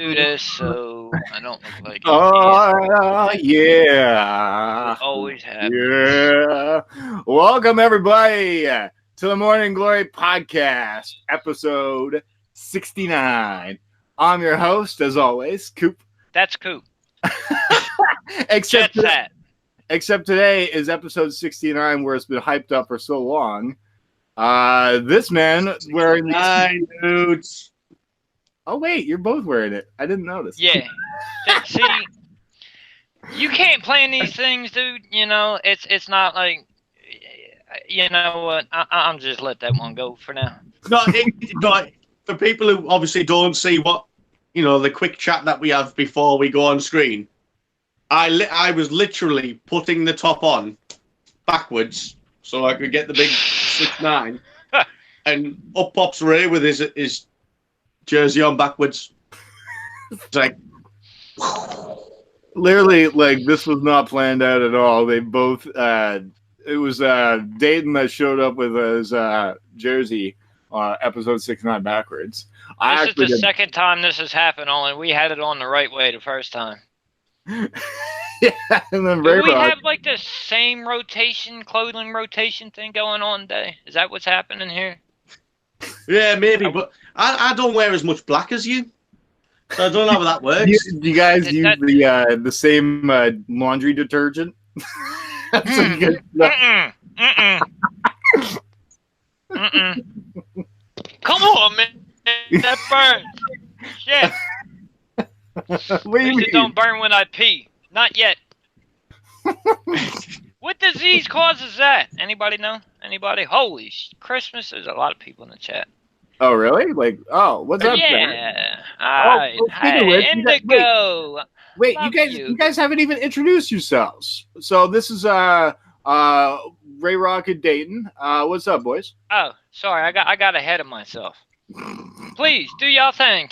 do this so I don't look like Oh, yeah. It always happens. Yeah. Welcome, everybody, to the Morning Glory Podcast, episode 69. I'm your host, as always, Coop. That's Coop. Except today is episode 69, where it's been hyped up for so long. This man wearing the dudes. Oh wait, you're both wearing it. I didn't notice. Yeah. See, you can't plan these things, dude. You know, it's not like, you know what? I'm just let that one go for now. No, for people who obviously don't see what, you know, the quick chat that we have before we go on screen, I was literally putting the top on backwards so I could get the big 6'9", and up pops Ray with his jersey on backwards. It's like, literally, like, this was not planned out at all. They both, it was Dayton that showed up with his jersey, episode 69 backwards. This is the second time this has happened, only we had it on the right way the first time. Yeah, and then Do we have like the same clothing rotation thing going on today? Is that what's happening here? Yeah, maybe, but I don't wear as much black as you, so I don't know how that works. Do you guys use the same laundry detergent? Mm-mm. Come on, man. That burns. Shit. What do you mean? It don't burn when I pee. Not yet. What disease causes that? Anybody know? Anybody? Holy Christmas! There's a lot of people in the chat. Oh, really? Like, oh, what's up? Yeah. Hi. Hey, Indigo. Wait, you guys haven't even introduced yourselves. So this is RayRoc and Dayton. What's up, boys? Oh, sorry, I got ahead of myself. Please do y'all thing.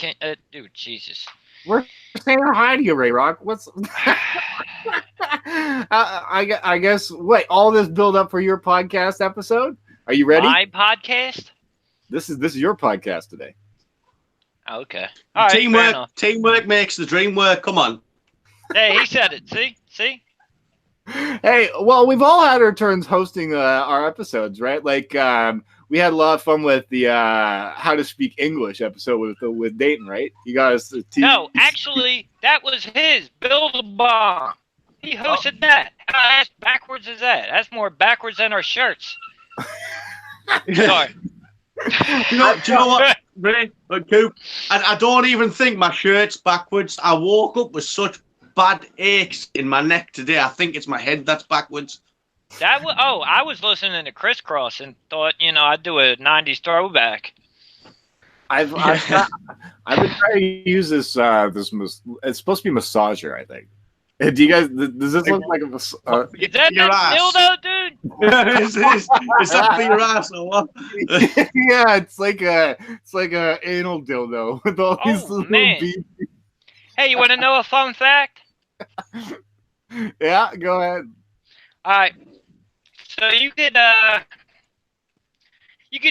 Dude, Jesus. We're saying hi to you, RayRoc. What's? I guess. Wait, all this build up for your podcast episode? Are you ready? My podcast? This is your podcast today. Okay. All right, teamwork makes the dream work. Come on. Hey, he said it. See. Hey, well, we've all had our turns hosting our episodes, right? Like, we had a lot of fun with the How to Speak English episode with Dayton, right? You guys. No, actually, that was his. Build a Bomb. He hosted that. How backwards is that? That's more backwards than our shirts. Sorry. Do you know what, Ray? Coop, I don't even think my shirt's backwards. I woke up with such bad aches in my neck today. I think it's my head that's backwards. I was listening to Crisscross and thought, you know, I'd do a 90s throwback. I've been trying to use this. It's supposed to be massager, I think. Do you guys? Does this look like a? Is that dildo, dude? Is that for your ass or what? Yeah, it's like a anal dildo with all these little beads. Hey, you want to know a fun fact? Yeah, go ahead. All right. So you could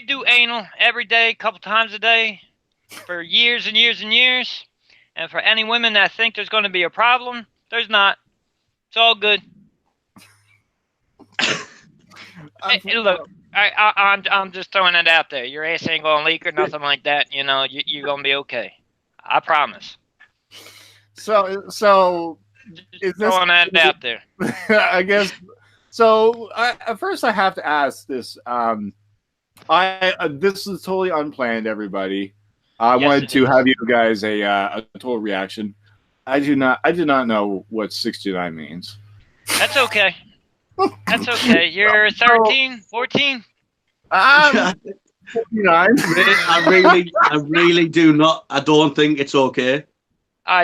do anal every day, a couple times a day, for years and years and years. And for any women that think there's going to be a problem, there's not. It's all good. Hey, look, I'm just throwing it out there. Your ass ain't going to leak or nothing like that. You know, you're going to be okay. I promise. So is this throwing that out there? I guess. So at first, I have to ask this. This is totally unplanned, everybody. I wanted to have you guys a total reaction. I do not know what 69 means. That's okay. That's okay. You're 13, 14? 69. I really do not. I don't think it's okay.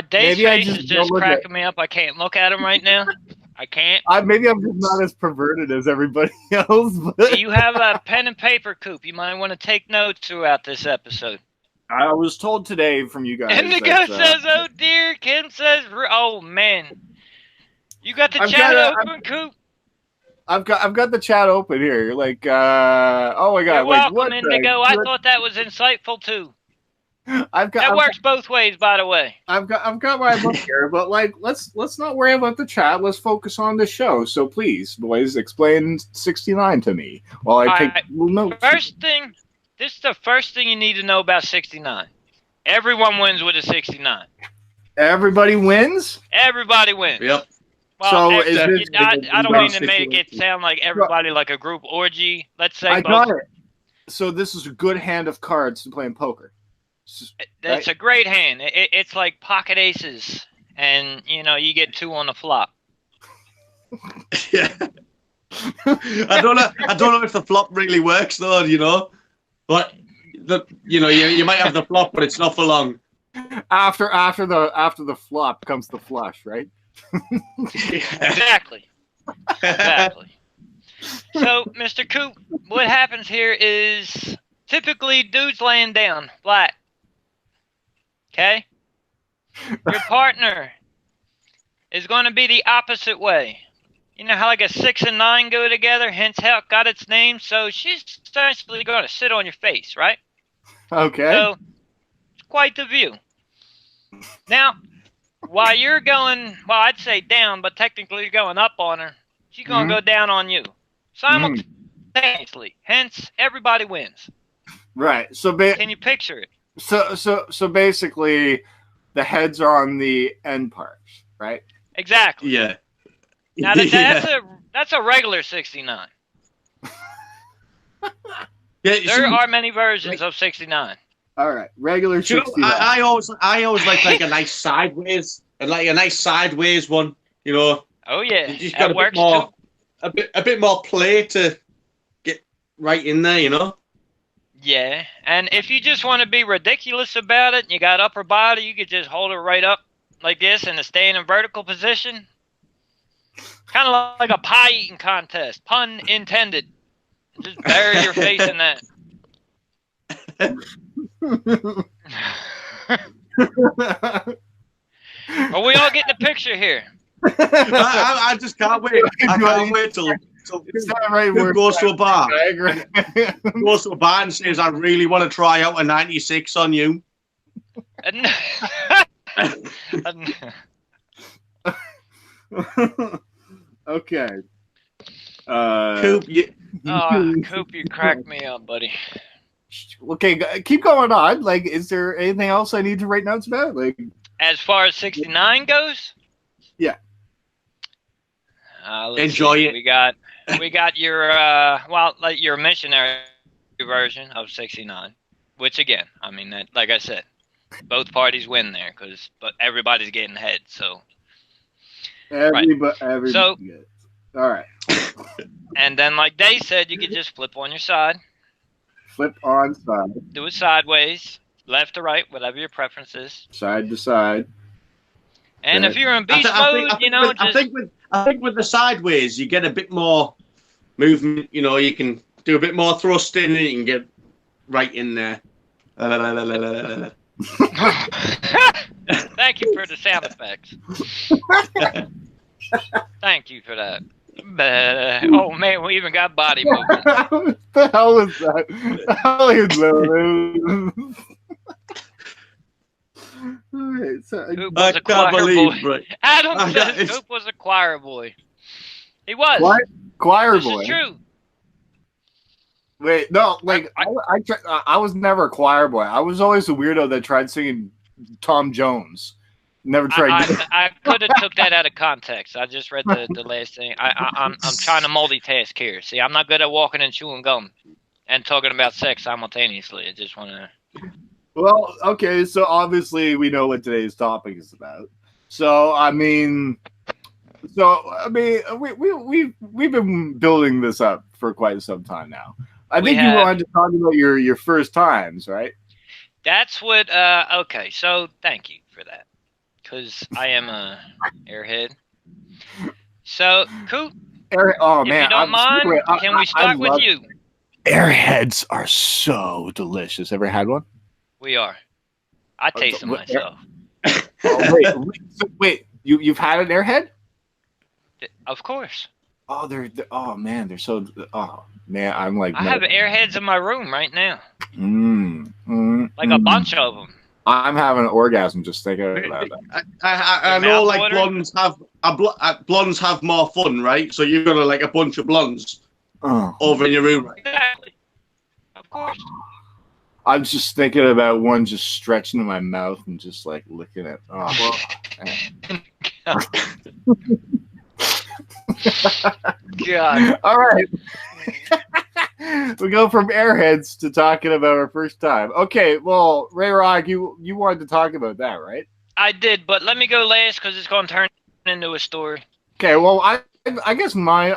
Dave's face is just cracking me up. I can't look at him right now. I can't. Maybe I'm just not as perverted as everybody else. But you have a pen and paper, Coop. You might want to take notes throughout this episode. I was told today from you guys. Indigo says, "Oh dear." Kim says, "Oh man." You got the chat open, Coop? I've got the chat open here. Like, oh my god! You're welcome, Indigo. I thought that was insightful too. That works both ways, by the way. I've got my book here, but like let's not worry about the chat. Let's focus on the show. So please, boys, explain 69 to me while I take little notes. This is the first thing you need to know about 69. Everyone wins with a 69. Everybody wins? Everybody wins. Yep. Well, So I don't mean to make it sound like everybody like a group orgy. Let's say I got it. So this is a good hand of cards to play in poker. That's a great hand. It's like pocket aces, and you get 2 on the flop. Yeah. I don't know if the flop really works though. But you might have the flop, but it's not for long. After the flop comes the flush, right? Exactly. So, Mr. Coop, what happens here is typically dudes laying down flat. Okay? Your partner is going to be the opposite way. You know how like a 6 and 9 go together, hence how it got its name? So she's essentially going to sit on your face, right? Okay. So it's quite the view. Now, while you're going, well, I'd say down, but technically you're going up on her, she's going to go down on you. Simultaneously. Hence, everybody wins. Right. So can you picture it? So basically, the heads are on the end parts, right? Exactly. Yeah. Now that's a regular 69. There are many versions of 69. All right, regular 69. I always like a nice sideways one. Oh yeah, you just got a bit more play to get right in there. Yeah, and if you just want to be ridiculous about it, and you got upper body, you could just hold it right up like this and stay in a vertical position. Kind of like a pie eating contest, pun intended. Just bury your face in that. Are we all getting the picture here? I just can't wait. I can't wait till goes to a bar. Goes to a bar and says, "I really want to try out a 96 on you." Okay. Coop, Coop, you cracked me up, buddy. Okay, keep going on. Like, is there anything else I need to write notes about? Like, as far as 69 goes? Yeah. Enjoy it. We got your your missionary version of 69, which again, I mean, that, like I said, both parties win there but everybody's getting head, so. Everybody so, gets. All right. And then, like they said, you could just flip on your side. Flip on side. Do it sideways, left to right, whatever your preference is. Side to side. And if you're in beast mode, I think with the sideways, you get a bit more movement. You can do a bit more thrusting, and you can get right in there. Thank you for the sound effects. Thank you for that. Oh man, we even got body movement. What the hell is that? The hell is that? Right, so Coop was a choir boy. Right. Adam says Coop was a choir boy. He was. What? Choir this boy? Is true. Wait, no, like I was never a choir boy. I was always a weirdo that tried singing Tom Jones. Never tried. I could have took that out of context. I just read the last thing. I'm trying to multitask here. See, I'm not good at walking and chewing gum and talking about sex simultaneously. I just want to. Well, okay, so obviously we know what today's topic is about. So I mean, we've been building this up for quite some time now. I think you wanted to talk about your first times, right? That's what. Okay, so thank you for that, because I am a airhead. So, Coop, if you don't mind, can we start with you? Airheads are so delicious. Ever had one? We are. I taste them myself. Wait, you've had an airhead? Of course. oh man, they're so. Oh man, I'm like. I have airheads in my room right now, like a mm. bunch of them. I'm having an orgasm just thinking about that. I know, like blondes have more fun, right? So you've got like a bunch of blondes over in your room, right? Exactly. Of course. I'm just thinking about one just stretching in my mouth and just like licking it. Oh, God. All right. We go from airheads to talking about our first time. Okay, well, RayRoc, you wanted to talk about that, right? I did, but let me go last because it's going to turn into a story. Okay, well, I guess mine.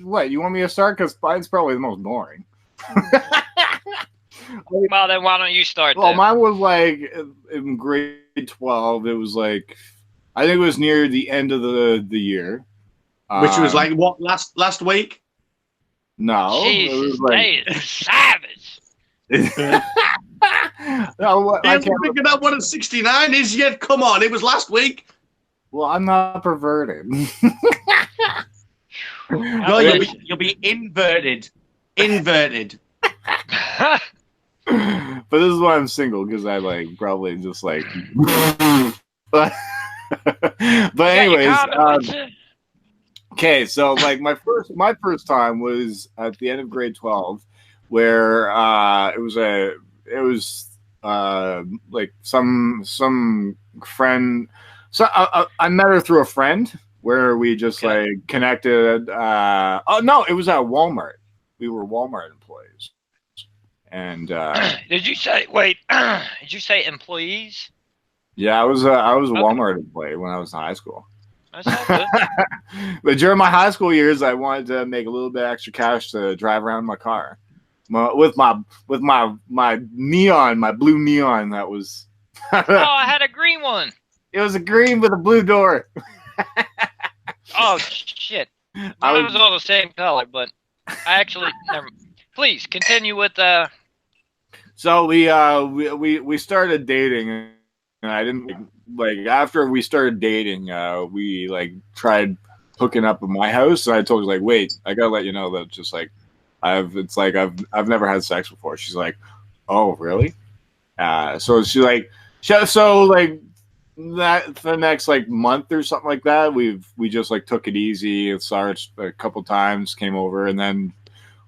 What you want me to start? Because mine's probably the most boring. Well, then why don't you start? Well, then? mine was like in grade 12. It was like I think it was near the end of the year, Which was like what last week? No, Jesus, it was like, they is savage. You haven't figured out what a 69 is yet? Come on, it was last week. Well, I'm not perverted. No, you'll be inverted. Inverted. But this is why I'm single, because I like probably just like. But anyways, okay, so like my first time was at the end of grade 12, where it was like some friend. So I met her through a friend where we just like connected. Oh no, it was at Walmart. We were Walmart employees. And did you say? Wait, did you say employees? Yeah, I was a Walmart employee when I was in high school. That's all good. But during my high school years, I wanted to make a little bit extra cash to drive around my car with my neon, my blue neon. That was. Oh, I had a green one. It was a green with a blue door. Oh shit! It was all the same color, but I actually never. Please continue with So we started dating, and I didn't like after we started dating. We like tried hooking up at my house, and I told her like, wait, I gotta let you know that just like I've never had sex before. She's like, oh really? So she like so like that for the next like month or something like that. We just like took it easy and saw her a couple times, came over, and then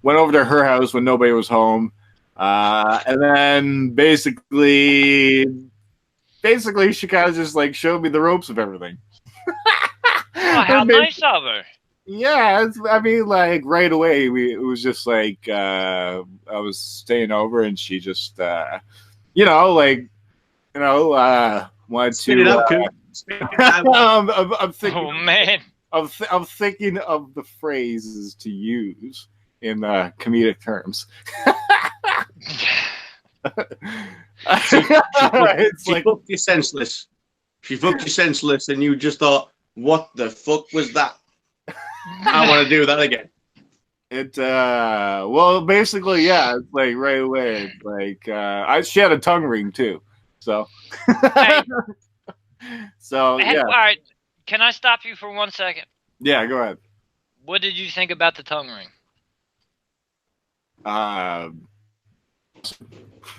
went over to her house when nobody was home. And then basically she kind of just like showed me the ropes of everything. oh, how nice of her. Yeah, I mean, like right away, it was just like I was staying over, and she just, wanted Spit it to. up, I'm thinking. Oh man, I'm thinking of the phrases to use in comedic terms. She fucked you senseless. She fucked you senseless, and you just thought, "What the fuck was that?" I want to do that again. Well, basically, yeah. It's like right away. It's like she had a tongue ring too. So. Hey. So yeah. All right, can I stop you for 1 second? Yeah, go ahead. What did you think about the tongue ring?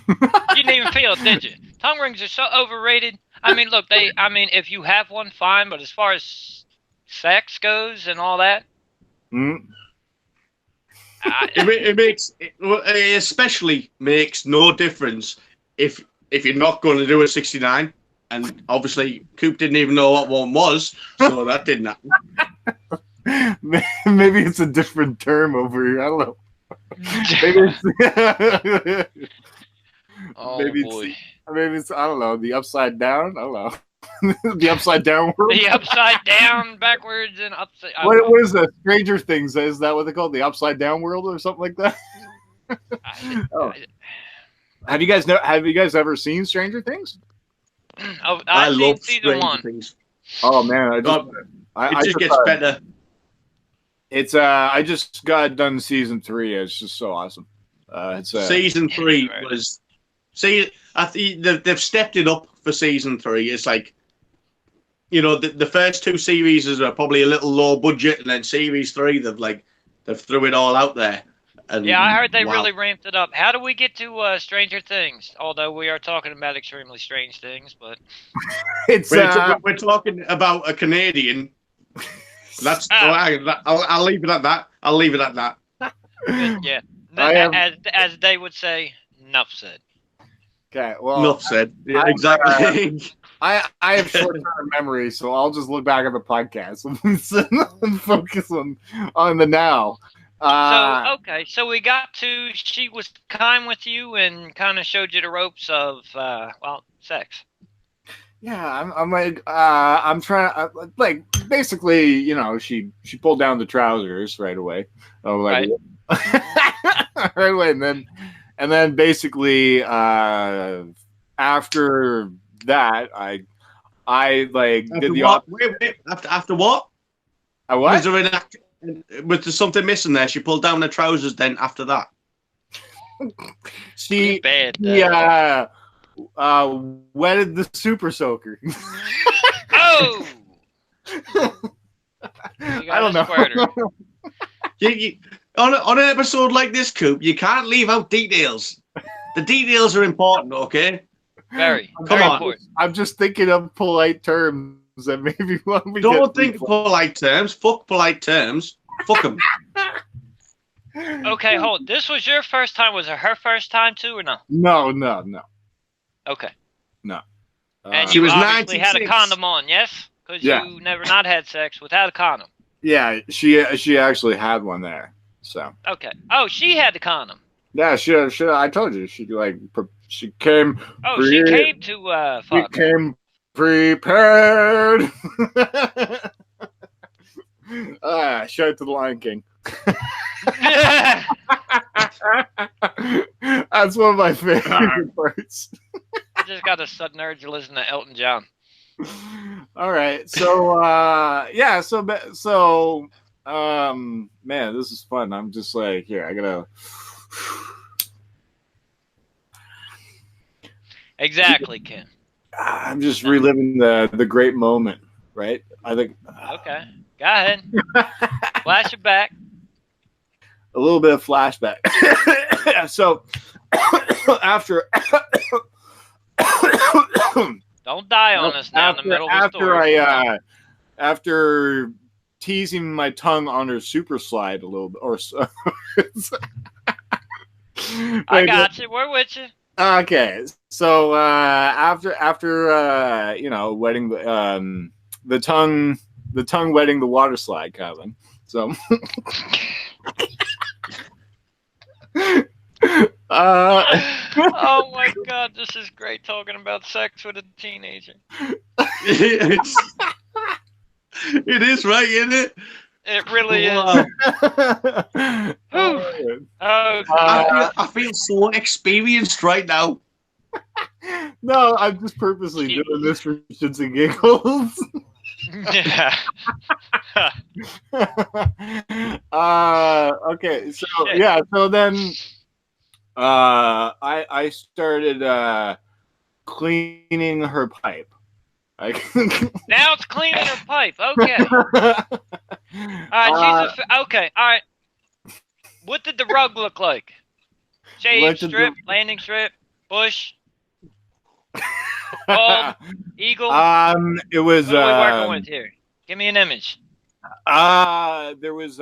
You didn't even feel it, did you? Tongue rings are so overrated. I mean, look, if you have one, fine, but as far as sex goes and all that, it especially makes no difference if you're not going to do a 69. And obviously, Coop didn't even know what one was, so that didn't happen. Maybe it's a different term over here. I don't know. Maybe it's I don't know, the upside down. I don't know. The upside down world. The upside down, backwards, and upside. What is that? Stranger Things? Is that what they call it? The upside down world or something like that? Have you guys ever seen Stranger Things? Oh, I love season 1. Things. Oh man, it just gets better. It's I just got done season 3. It's just so awesome. Season 3 was. See, I think they've stepped it up for season 3. It's like the first 2 series are probably a little low budget, and then series 3 they've threw it all out there. And Yeah, I heard they wow. really ramped it up. How do we get to Stranger Things? Although we are talking about extremely strange things, but We're talking about a Canadian. That's I'll leave it at that. I'll leave it at that. yeah. I As they would say, enough said. Okay, well, Enough said. Yeah, exactly. I have short-term memory, so I'll just look back at the podcast and focus on the now. So we got to. She was kind with you and kind of showed you the ropes of sex. Yeah, I'm like I'm trying like basically, she pulled down the trousers right away. I was like, right away, and then basically after that I like After did the what? Wait, after what? What? Was there something missing there? She pulled down the trousers. Then after that, she bad. wetted the super soaker. Oh, I don't know. On an episode like this, Coop, you can't leave out details. The details are important, okay? Very Come on. important. I'm just thinking of polite terms that maybe we Don't think polite terms. Fuck polite terms. Fuck them. Okay, hold. This was your first time. Was it her first time too, or no? No. Okay. No. And She you was obviously had a 96. condom on, yes? Because Yeah. you never not had sex without a condom. Yeah, she actually had one there. So Okay. Oh, she had the condom. yeah, she I told you she came. Oh, she came to She fuck. came prepared. Shout out to the Lion King. That's one of my favorite parts. I just got a sudden urge to listen to Elton John. All right, so man, this is fun. I'm just like, here, I gotta. Exactly, Ken. I'm just reliving the great moment, right? I think Okay. Go ahead. Flash it back. a little bit of flashback. So after Don't die on us now in the middle of the story. After teasing my tongue on her super slide a little bit, or so. I got you. We're with you. Okay, so after wetting the tongue wetting the water slide, Kevin. So Oh my God, this is great talking about sex with a teenager. It is right, isn't it? It really Wow. is. Oh, I feel so experienced right now. no, I'm just purposely doing this for shits and giggles. yeah. Okay, so Shit. yeah, so then I started cleaning her pipe. Now it's cleaning her pipe. Okay. All right. Okay. All right. What did the rug look like? Shade strip, landing strip, bush, bulb, eagle. It was. What are we working with here? Give me an image. There was.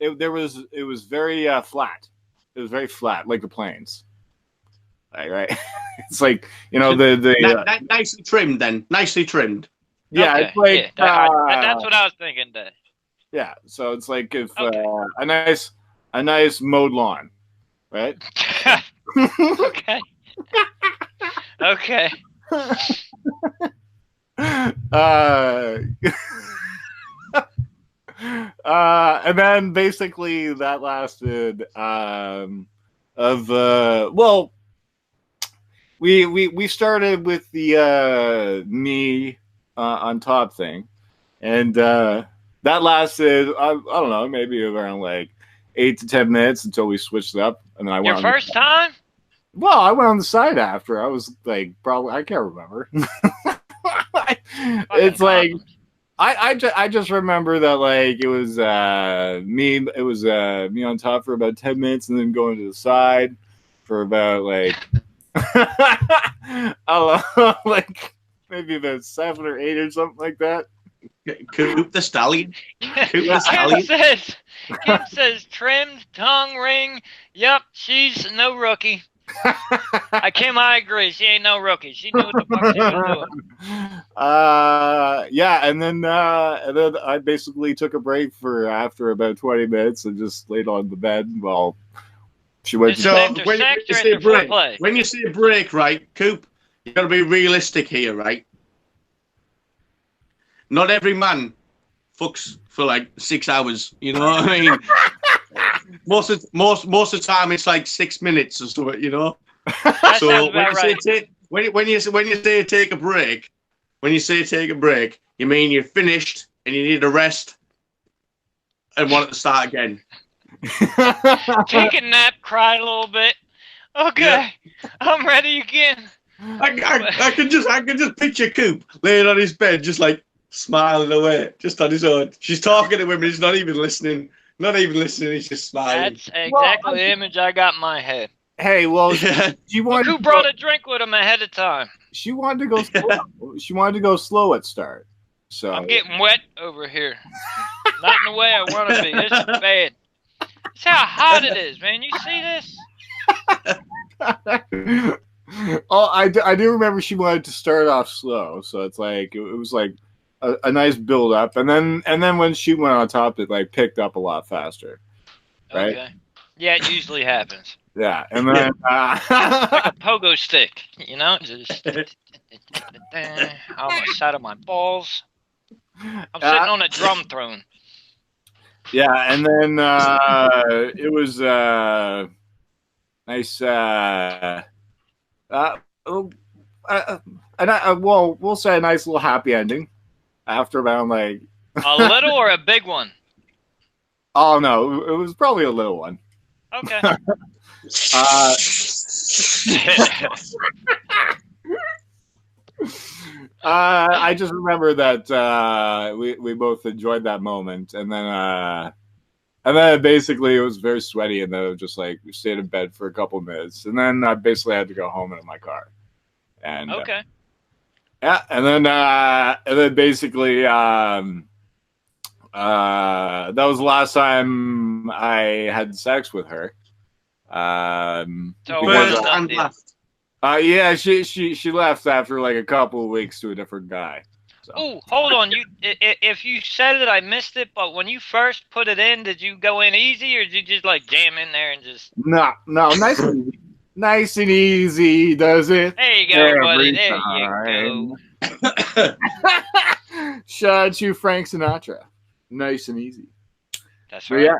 It was very flat. It was very flat, like the planes. Right. It's like Nicely trimmed. Then nicely trimmed. Yeah, Okay, it's like that's what I was thinking. Dave. Yeah, so it's like if Okay. a nice mowed lawn, right? Okay. Okay. And then basically that lasted we started with the knee on top thing, and that lasted I don't know, maybe around like 8 to 10 minutes until we switched it up, and then I went Your first time? Well, I went on the side after. I was like, probably, I can't remember. It's like condoms. I just remember that like it was me on top for about 10 minutes and then going to the side for about like I don't know, like maybe about 7 or 8 or something like that. Coop the Stallion. Coop the Kim Stallion. says trimmed tongue ring. Yep, she's no rookie. I agree. She ain't no rookie. She knew what the fuck she was doing. Yeah, and then I basically took a break for after about 20 minutes and just laid on the bed while she went. This So is after when sex you or say after break, foreplay? when you say break, right, Coop, you got to be realistic here, right? Not every man fucks for like 6 hours. You know what I mean? most of the time, it's like 6 minutes or something. You know. That So sounds when about you right. say when you say take a break, you mean you're finished and you need a rest and want it to start again. Take a nap, cry a little bit. Okay, I'm ready again. I can just picture Coop laying on his bed, just like smiling away, just on his own. She's talking to him, and he's not even listening. He's just smiling. That's exactly the image I got in my head. Hey, well, she wanted. Who brought a drink with him ahead of time? She wanted to go slow. She wanted to go slow at start. So I'm getting wet over here. Not in the way I want to be. It's bad. It's how hot it is, man. You see this? Oh, I do remember she wanted to start off slow, so it's like it was like a nice build up, and then when she went on top, it like picked up a lot faster, right? Okay. Yeah, it usually happens. Yeah, and then Like a pogo stick, you know, just on the side of my balls. I'm sitting on a drum throne. Yeah, and then it was nice. We'll say a nice little happy ending after about like a little or a big one. Oh no, it was probably a little one. Okay. I just remember that we both enjoyed that moment, and then basically it was very sweaty, and then just like we stayed in bed for a couple of minutes, and then I basically had to go home in my car. And okay. Yeah, and then basically that was the last time I had sex with her. Yeah, she left after like a couple of weeks to a different guy. So. Oh, hold on! If you said it, I missed it. But when you first put it in, did you go in easy, or did you just like jam in there and just? No, nice and easy. Nice and easy, does it? There you go, buddy. There you go. Shout out to Frank Sinatra. Nice and easy. That's right. Yeah.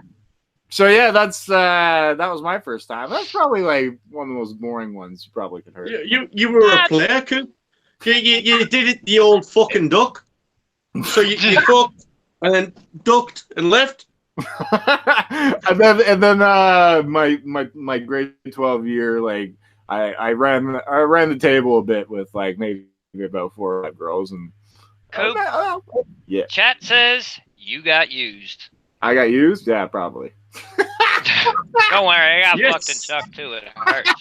So yeah, that was my first time. That's probably like one of the most boring ones you probably could hear. You were a player, Coop. You did it the old fucking duck. So you fucked and then ducked and left. and then my grade 12 year, like I ran the table a bit with like maybe about 4 or 5 girls, and Coop, yeah. Chat says you got used. I got used? Yeah, probably. Don't worry, I got fucked and chucked too. It hurts.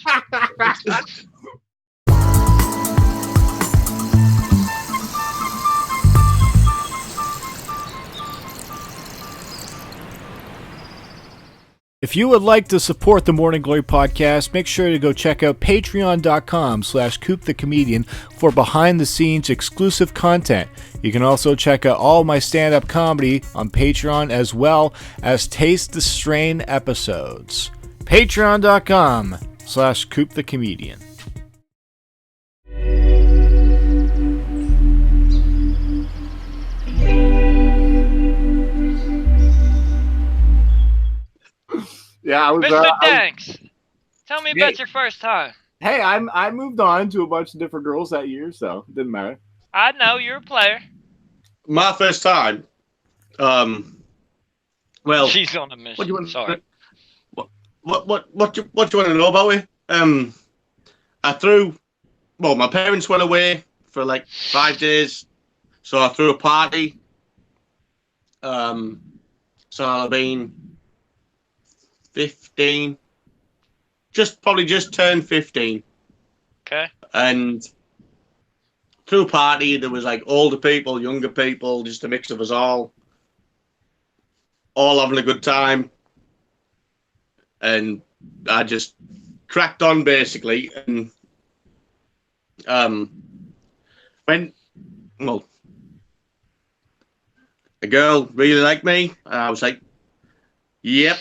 If you would like to support the Morning Glory podcast, make sure to go check out patreon.com/CoopTheComedian for behind-the-scenes exclusive content. You can also check out all my stand-up comedy on Patreon, as well as Taste the Strain episodes. Patreon.com/CoopTheComedian. Yeah, I was. Mr. Danks, tell me about your first time. Hey, I moved on to a bunch of different girls that year, so it didn't matter. I know you're a player. My first time. Well, she's on a mission. What do you want? Sorry. What do you want to know about it? I threw. Well, my parents went away for like 5 days So I threw a party. So I'll have been 15. Probably just turned 15. Okay. And threw a party. There was like older people, younger people, just a mix of us all having a good time. And I just cracked on basically. And well, a girl really liked me. And I was like, yep,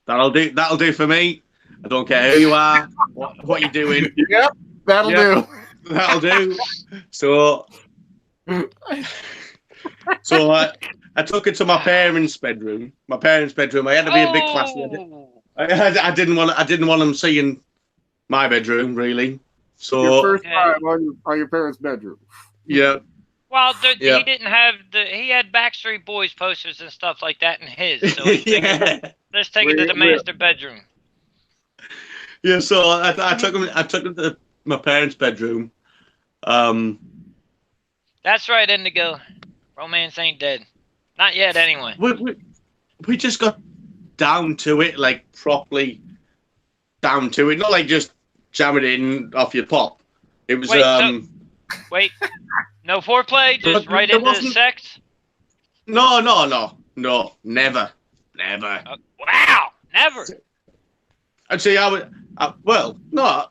that'll do for me. I don't care who you are, what you're doing. Yep, that'll do. That'll do. So I took it to my parents' bedroom. I had to be a bit classy. I didn't want them seeing my bedroom really. So your first time on your parents' bedroom. Yeah. Well, he didn't have he had Backstreet Boys posters and stuff like that in his. So let's take it to the master bedroom. Yeah, so I took him to my parents' bedroom. That's right, Indigo. Romance ain't dead. Not yet, anyway. We just got down to it, like properly down to it, not like just jam it in off your pop. It was wait, no foreplay, just right into the sex? No, never. Wow, never. I'd say no.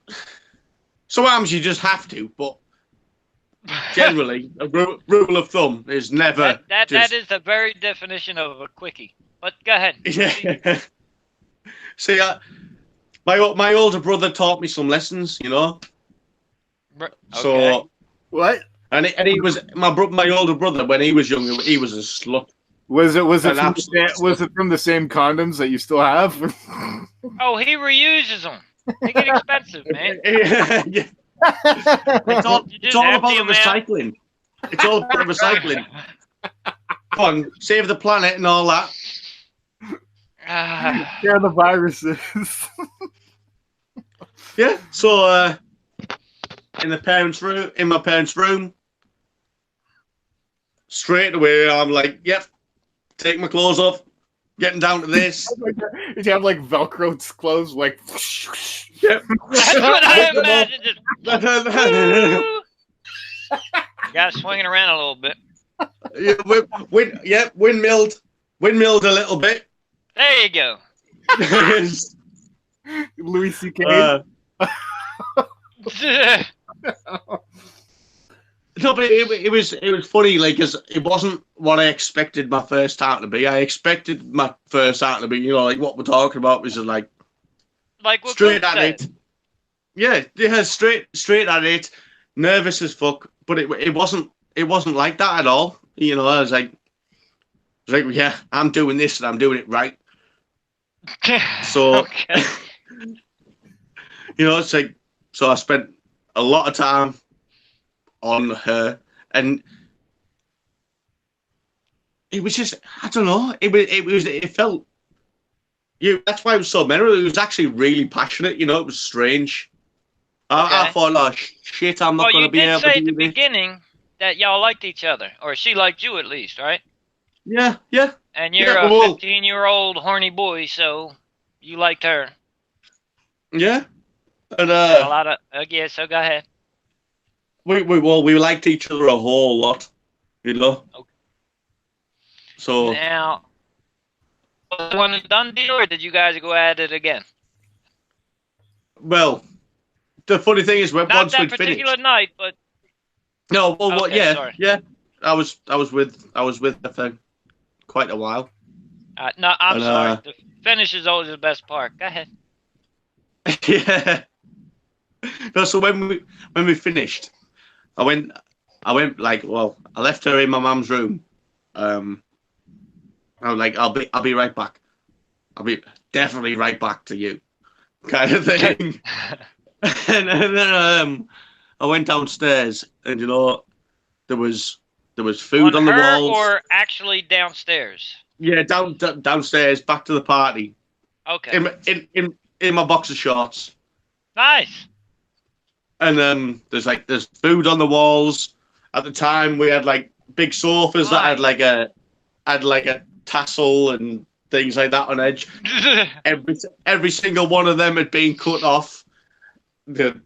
Sometimes you just have to, but generally, a rule of thumb is never. That is the very definition of a quickie. But go ahead. Yeah. See, my older brother taught me some lessons, you know. Okay. So what? And he was my older brother when he was younger. He was a slut. Was it from the same condoms that you still have? Oh, he reuses them. They get expensive, man. Yeah. It's all about the recycling. It's all about the recycling. Come on, save the planet and all that. Share the viruses. Yeah. So in my parents' room, straight away I'm like, yep, take my clothes off, getting down to this. Did you have like Velcro clothes, like? Yep. That's what I imagined. You got swinging around a little bit. Yeah, windmilled a little bit. There you go. Louis C.K. No, but it was funny, like, cause it wasn't what I expected my first art to be. I expected my first art to be, you know, like what we're talking about, was like what straight at it. Yeah, straight at it. Nervous as fuck, but it wasn't like that at all. You know, I was like, yeah, I'm doing this and I'm doing it right. So, okay. You know, it's like, so I spent a lot of time on her, and it was just, I don't know, it felt, that's why it was so memorable. It was actually really passionate, you know. It was strange. I thought, oh shit, I'm not going to be able to do this. You did say at the beginning that y'all liked each other, or she liked you at least, right? Yeah. And you're a 15-year-old horny boy, so you liked her. Yeah. And a lot of so go ahead. We liked each other a whole lot, you know. Okay. So now, was it one and done deal, or did you guys go at it again? Well, the funny thing is, once not that we'd particular finished, night, but no. Well, okay, yeah. I was with her for quite a while. No, I'm sorry. The finish is always the best part. Go ahead. Yeah. No, so when we finished, I went like, well, I left her in my mum's room. I was like, I'll be right back. I'll be definitely right back to you, kind of thing. and then I went downstairs, and you know, there was food on the walls. Or actually downstairs. Yeah, downstairs, back to the party. Okay. In my boxer shorts. Nice. And there's food on the walls. At the time, we had like big sofas that had like a tassel and things like that on edge. Every single one of them had been cut off. The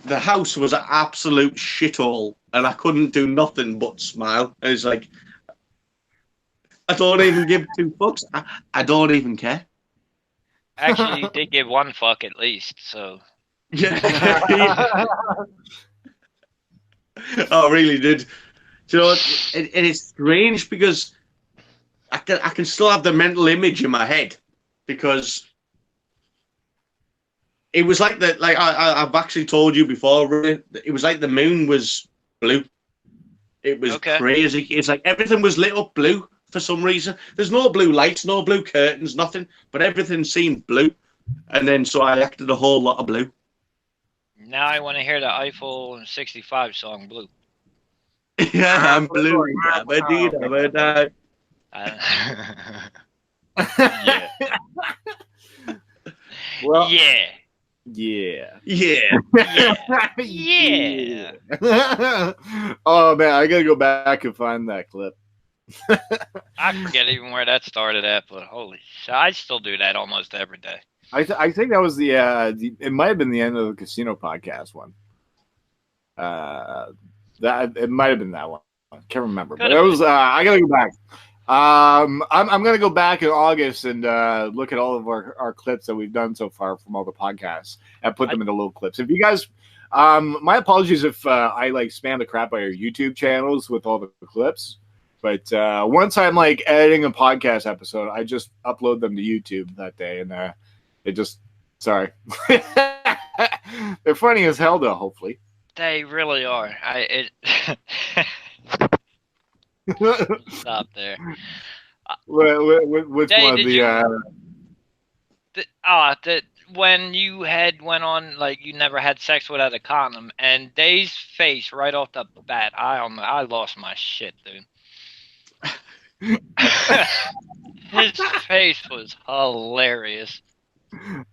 house was an absolute shithole, and I couldn't do nothing but smile. And it's like, I don't even give two fucks. I don't even care. Actually, you did give one fuck at least, so. Yeah. I really did. Do you know what? It is strange because I can still have the mental image in my head, because it was like I've actually told you before. It was like the moon was blue. It was crazy. It's like everything was lit up blue for some reason. There's no blue lights, no blue curtains, nothing, but everything seemed blue. And then so I acted a whole lot of blue. Now I want to hear the Eiffel 65 song, Blue. Yeah, I'm blue. Yeah. Well, yeah. Yeah. Yeah. Yeah. Oh man, I gotta go back and find that clip. I forget even where that started at, but holy shit, I still do that almost every day. I think that was the it might have been the end of the casino podcast one. That it might have been that one. I can't remember, but it was. I gotta go back. I'm gonna go back in August and look at all of our clips that we've done so far from all the podcasts and put them into little clips. If you guys, my apologies if I like spam the crap out of your YouTube channels with all the clips. But once I'm like editing a podcast episode, I just upload them to YouTube that day, and it just sorry, they're funny as hell though. Hopefully, they really are. Stop there. Which Jay, one? When you went on like you never had sex without a condom, and Dave's face right off the bat, I lost my shit, dude. His face was hilarious.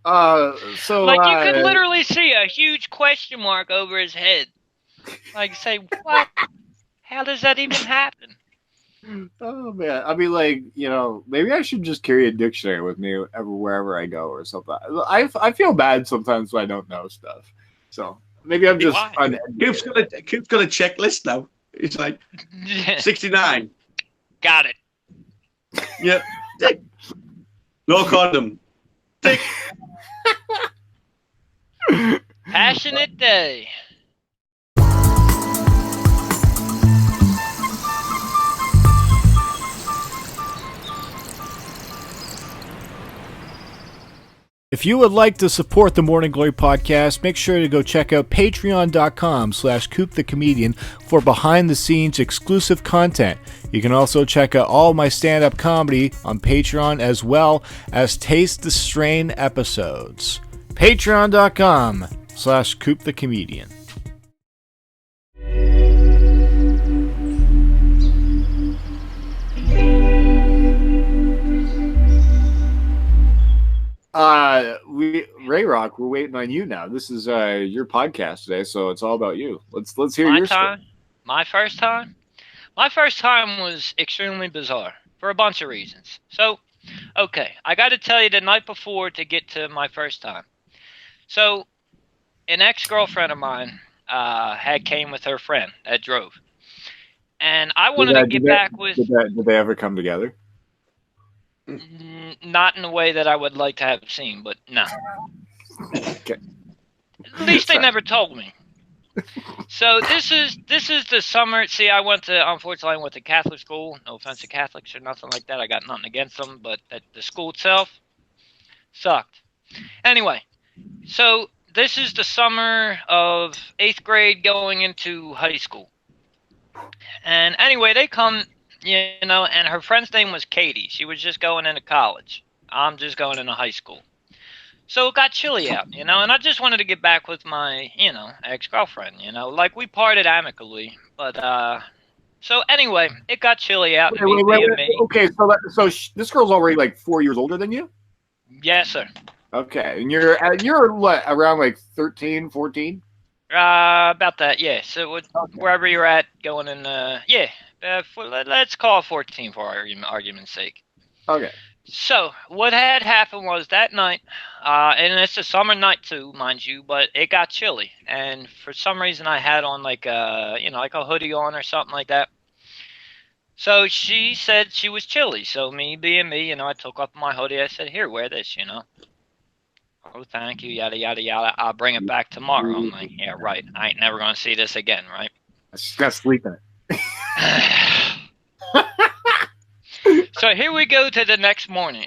So like you could literally see a huge question mark over his head. Like, say, what? How does that even happen? Oh man, I mean, like, you know, maybe I should just carry a dictionary with me wherever I go or something. I feel bad sometimes when I don't know stuff, so maybe I'm just. Coop's got a checklist now. It's like 69. Got it. Yep. No condom. Tick. Passionate day. If you would like to support the Morning Glory podcast, make sure to go check out patreon.com/CoopTheComedian for behind-the-scenes exclusive content. You can also check out all my stand-up comedy on Patreon, as well as Taste the Strain episodes. Patreon.com/CoopTheComedian. RayRoc, we're waiting on you now. This is your podcast today, so it's all about you. Let's hear your time. Story. My first time. My first time was extremely bizarre for a bunch of reasons. So, okay, I got to tell you the night before to get to my first time. So, an ex-girlfriend of mine had came with her friend that drove, and I wanted to get back with. Did they ever come together? Not in the way that I would like to have seen, but no. Okay. At least they never told me. So this is the summer. See, unfortunately, I went to Catholic school. No offense to Catholics or nothing like that. I got nothing against them, but the school itself sucked. Anyway, so this is the summer of 8th grade going into high school. And anyway, they come, you know, and her friend's name was Katie. She was just going into college. I'm just going into high school. So it got chilly out, you know, and I just wanted to get back with my, you know, ex-girlfriend, you know. Like, we parted amicably, but, so anyway, it got chilly out. Wait. Okay, so this girl's already, like, 4 years older than you? Yes, sir. Okay, and you're what, around, like, 13, 14? About that, yeah. So wherever you're at, going in, yeah, let's call it 14 for argument's sake. Okay. So what had happened was that night, and it's a summer night too, mind you, but it got chilly, and for some reason I had on like a hoodie on or something like that. So she said she was chilly. So me being me, I took off my hoodie. I said, "Here, wear this." Oh, thank you. Yada yada yada. I'll bring it back tomorrow. I'm like, yeah, right. I ain't never gonna see this again, right? I just got to sleep in it. So here we go to the next morning,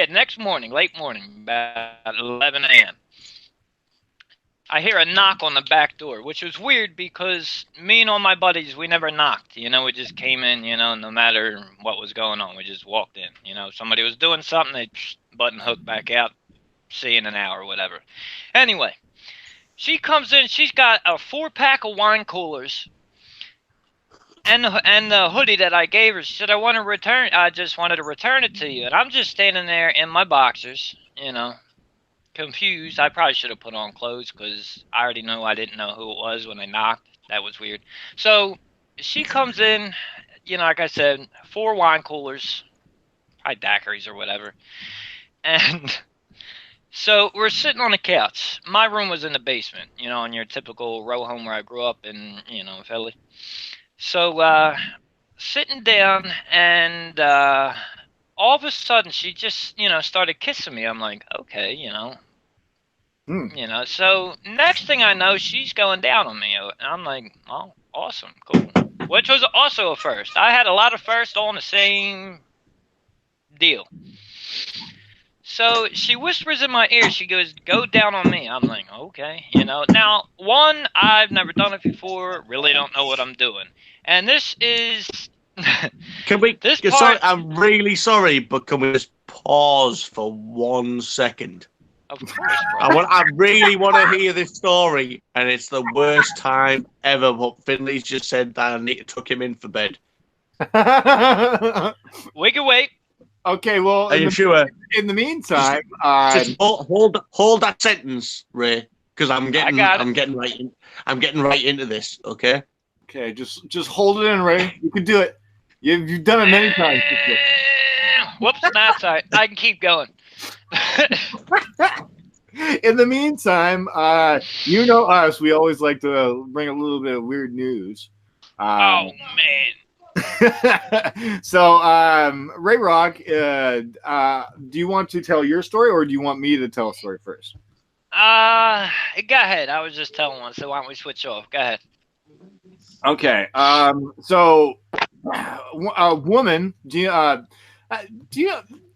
next morning, late morning, about 11 a.m. I hear a knock on the back door, which was weird because me and all my buddies, we never knocked. We just came in, no matter what was going on. We just walked in. Somebody was doing something, they button hook back out, see you in an hour or whatever. Anyway, she comes in, she's got a 4-pack of wine coolers. And the hoodie that I gave her, she said, I just wanted to return it to you. And I'm just standing there in my boxers, confused. I probably should have put on clothes because I already know I didn't know who it was when they knocked. That was weird. So she comes in, like I said, 4 wine coolers, probably daiquiris or whatever. And so we're sitting on the couch. My room was in the basement, in your typical row home where I grew up in, Philly. So, sitting down, and all of a sudden, she just, started kissing me. I'm like, okay, So, next thing I know, she's going down on me. And I'm like, oh, awesome, cool. Which was also a first. I had a lot of firsts all in the same deal. So, she whispers in my ear, she goes, go down on me. I'm like, okay, Now, one, I've never done it before, really don't know what I'm doing. And this is... Can we... This part, sorry, I'm really sorry, but can we just pause for 1 second? Of course, bro. I really want to hear this story, and it's the worst time ever, but Finley's just said that I need to tuck him in for bed. We can wait. Okay, well... Are you sure? In the meantime... Just hold that sentence, Ray, because I'm getting right into this, okay? Okay, just hold it in, Ray. You can do it. You've done it many times. Whoops, that's all right. I can keep going. In the meantime, us. We always like to bring a little bit of weird news. Oh, man. So, RayRoc, do you want to tell your story, or do you want me to tell a story first? Go ahead. I was just telling one, so why don't we switch off? Go ahead. Okay. So, a woman. Do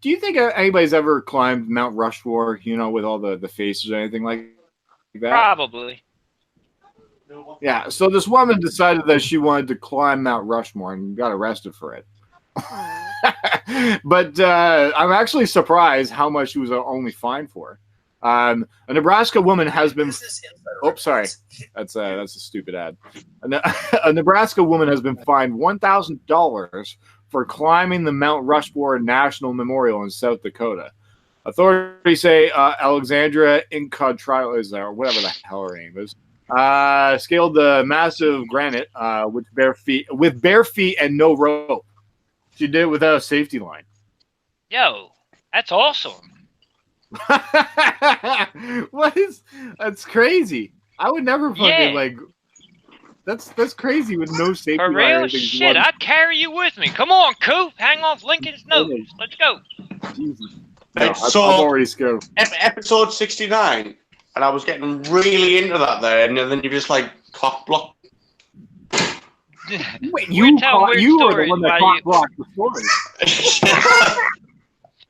you think anybody's ever climbed Mount Rushmore? With all the faces or anything like that? Probably. Yeah. So this woman decided that she wanted to climb Mount Rushmore and got arrested for it. But I'm actually surprised how much she was only fined for. A Nebraska woman has been. Oh, sorry, that's a stupid ad. A Nebraska woman has been fined $1,000 for climbing the Mount Rushmore National Memorial in South Dakota. Authorities say Alexandra Incontrillo, or whatever the hell her name is, scaled the massive granite with bare feet and no rope. She did it without a safety line. Yo, that's awesome. That's crazy. I would never fucking that's crazy with no safety line. For real shit, I'd carry you with me. Come on, Coop, hang off Lincoln's nose. Let's go. Jesus. No, I'm already scared. Episode 69, and I was getting really into that there, and then you just cock block. Wait, you were the one that cock blocked the story.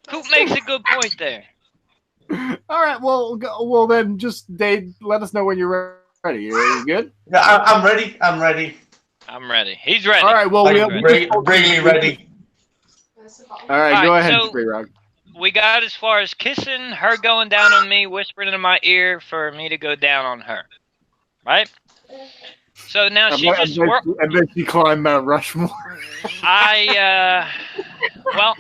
Coop makes a good point there. All right, well then just let us know when you're ready. Are you good? Yeah, I'm ready. I'm ready. He's ready. All right, well really ready. All right, go ahead, RayRoc. We got as far as kissing, her going down on me, whispering in my ear for me to go down on her, right? So now she I bet she climbed Mount Rushmore. Well,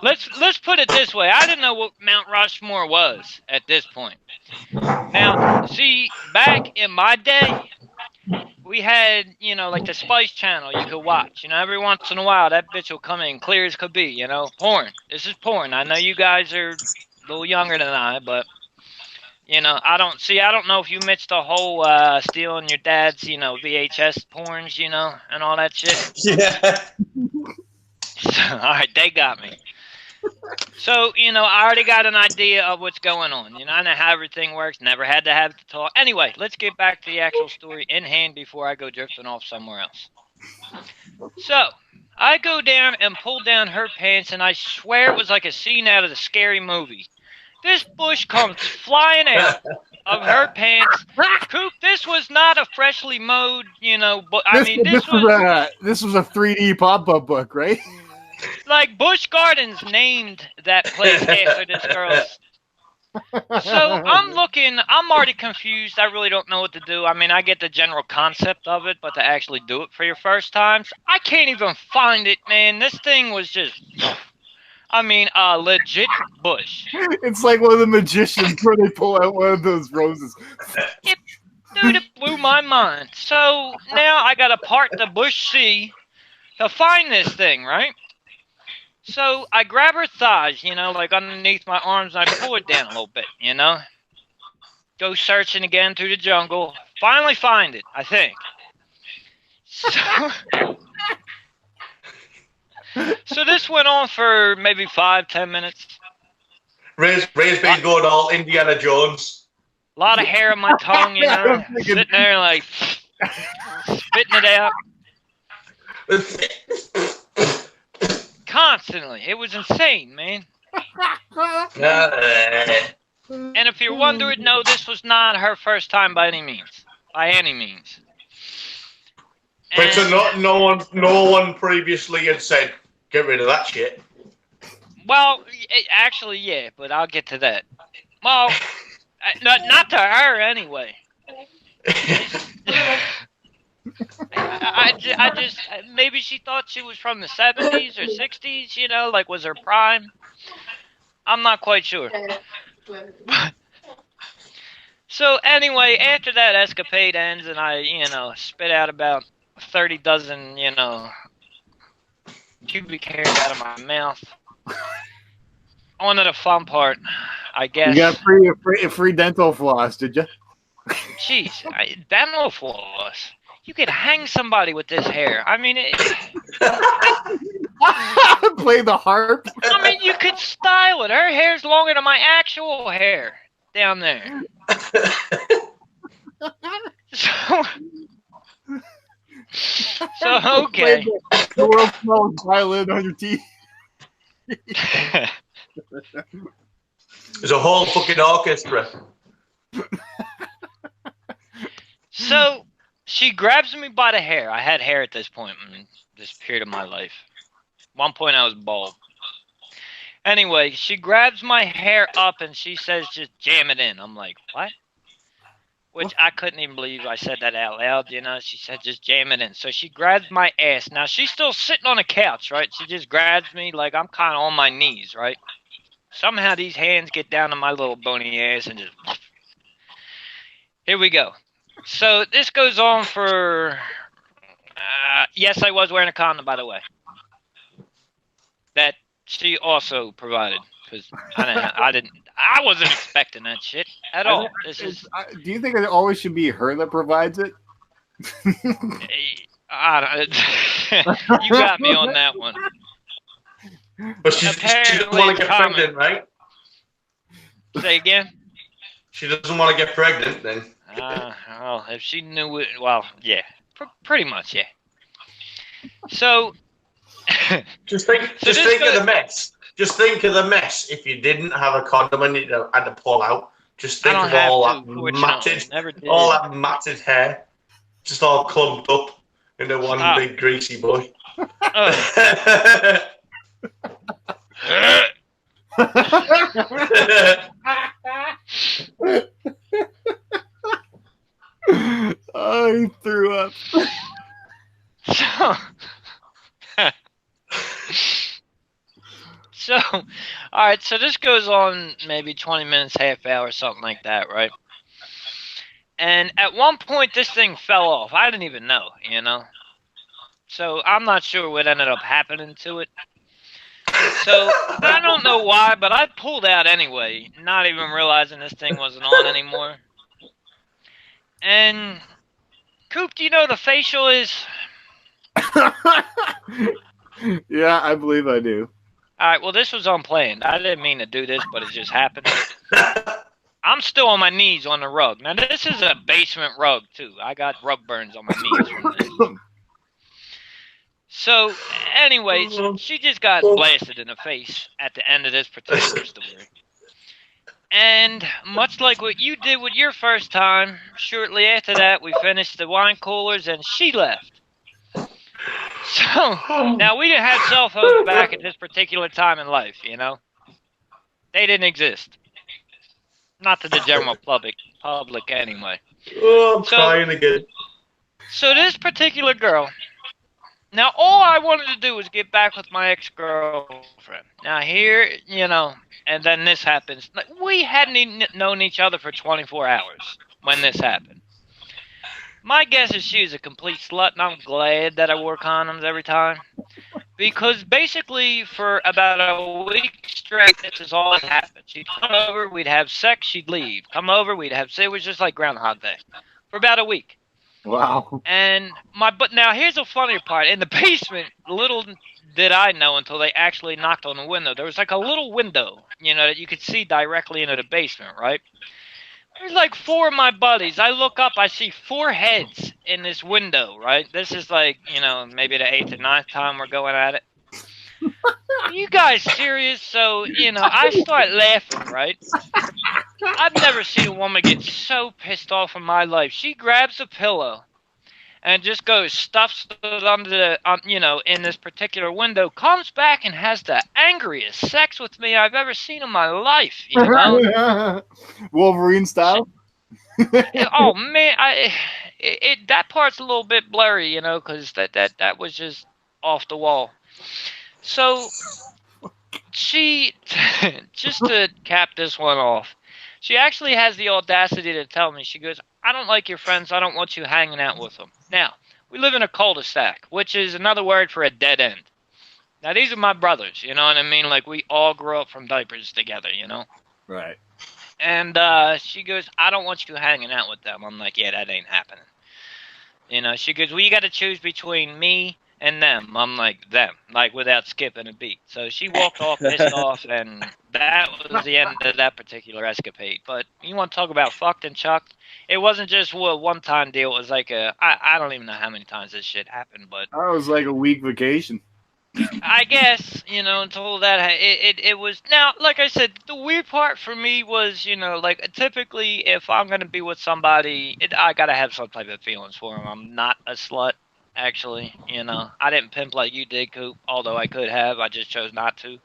let's put it this way. I didn't know what Mount Rushmore was at this point. Now, see, back in my day, we had, you know, like the Spice Channel you could watch. You know, every once in a while that bitch will come in clear as could be, you know. Porn. This is porn. I know you guys are a little younger than I, but, you know, I don't know if you missed the whole stealing your dad's, you know, VHS porns, you know, and all that shit. Yeah. All right, they got me. So, you know, I already got an idea of what's going on. You know, I know how everything works. Never had to have to talk. Anyway, let's get back to the actual story in hand before I go drifting off somewhere else. So, I go down and pull down her pants, and I swear it was like a scene out of the Scary Movie. This bush comes flying out of her pants. Coop, this was not a freshly mowed, you know, but I mean, this was a 3D pop-up book, right? Like Busch Gardens named that place after this girl's. So I'm already confused. I really don't know what to do. I mean, I get the general concept of it, but to actually do it for your first times, I can't even find it, man. This thing was just, I mean, a legit bush. It's like one of the magicians where they pull out one of those roses. Dude, it blew my mind. So now I got to part the bush sea to find this thing, right? So I grab her thighs, you know, like underneath my arms, and I pull it down a little bit, you know. Go searching again through the jungle. Finally find it, I think. So this went on for maybe 5-10 minutes. Ray's been going all Indiana Jones. A lot of hair on my tongue, you know. Sitting there like spitting it out. Constantly. It was insane, man. And if you're wondering, no, this was not her first time by any means. By any means. But so no one previously had said, get rid of that shit. Well, actually, yeah, but I'll get to that. Well, not to her anyway. I just maybe she thought she was from the 70s or 60s, you know, like was her prime. I'm not quite sure. So anyway, after that escapade ends and I, you know, spit out about 30 dozen, you know, cubic hairs out of my mouth. On to the fun part, I guess. You got free dental floss, did you? Jeez, dental floss. You could hang somebody with this hair. I mean, play the harp. I mean, you could style it. Her hair's longer than my actual hair down there. So okay. The world's smallest violin on your teeth. There's a whole fucking orchestra. So she grabs me by the hair. I had hair at this point in this period of my life. One point I was bald. Anyway, she grabs my hair up and she says, just jam it in. I'm like, what? Which I couldn't even believe I said that out loud, you know. She said, just jam it in. So she grabs my ass. Now, she's still sitting on a couch, right? She just grabs me like I'm kind of on my knees, right? Somehow these hands get down to my little bony ass and just... Here we go. So this goes on for... yes, I was wearing a condom, by the way. That she also provided. Because I wasn't expecting that shit at all. Do you think it always should be her that provides it? You got me on that one. But she doesn't want to get pregnant, right? Say again? She doesn't want to get pregnant, then. Well, if she knew it, well, yeah, pretty much, yeah. So, just think of the mess. Just think of the mess if you didn't have a condom and you had to pull out. Just think of all that matted hair, just all clumped up into one big greasy boy. I threw up. So, all right, so this goes on maybe 20 minutes, half hour, something like that, right? And at one point, this thing fell off. I didn't even know, you know. So I'm not sure what ended up happening to it. So I don't know why, but I pulled out anyway, not even realizing this thing wasn't on anymore. And Coop, do you know what the facial is? Yeah, I believe I do. All right, well, this was unplanned. I didn't mean to do this, but it just happened. I'm still on my knees on the rug. Now, this is a basement rug, too. I got rug burns on my knees from this. So, anyways, she just got blasted in the face at the end of this particular story. And much like what you did with your first time, shortly after that, we finished the wine coolers and she left. So, now we didn't have cell phones back at this particular time in life, you know? They didn't exist. Not to the general public anyway. Oh, I'm trying again. So this particular girl, now all I wanted to do was get back with my ex-girlfriend. Now here, you know, and then this happens. We hadn't even known each other for 24 hours when this happened. My guess is she was a complete slut, and I'm glad that I wore condoms every time. Because basically, for about a week straight, this is all that happened. She'd come over, we'd have sex, she'd leave. Come over, we'd have sex. It was just like Groundhog Day. For about a week. Wow. And but now here's the funnier part. In the basement, little did I know until they actually knocked on the window. There was like a little window, you know, that you could see directly into the basement, right? There's like 4 of my buddies. I look up, I see 4 heads in this window, right? This is like, you know, maybe the 8th or 9th time we're going at it. Are you guys serious? So, you know, I start laughing, right? I've never seen a woman get so pissed off in my life. She grabs a pillow and just goes, stuffs it under the, you know, in this particular window, comes back and has the angriest sex with me I've ever seen in my life, you know? Wolverine style? Oh, man, that part's a little bit blurry, you know, because that was just off the wall. So, she, just to cap this one off, she actually has the audacity to tell me, she goes, I don't like your friends, I don't want you hanging out with them. Now, we live in a cul-de-sac, which is another word for a dead end. Now, these are my brothers, you know what I mean? Like, we all grew up from diapers together, you know? Right. And she goes, I don't want you hanging out with them. I'm like, yeah, that ain't happening. You know, she goes, well, you got to choose between me and them. I'm like, them, like without skipping a beat. So she walked off, pissed off, and that was the end of that particular escapade. But you want to talk about fucked and chucked? It wasn't just a one-time deal. It was like I don't even know how many times this shit happened, but That was like a week vacation. I guess, you know, until that, it was, now, like I said, the weird part for me was, you know, like, typically, if I'm going to be with somebody, I got to have some type of feelings for them. I'm not a slut, actually, you know. I didn't pimp like you did, Coop, although I could have. I just chose not to.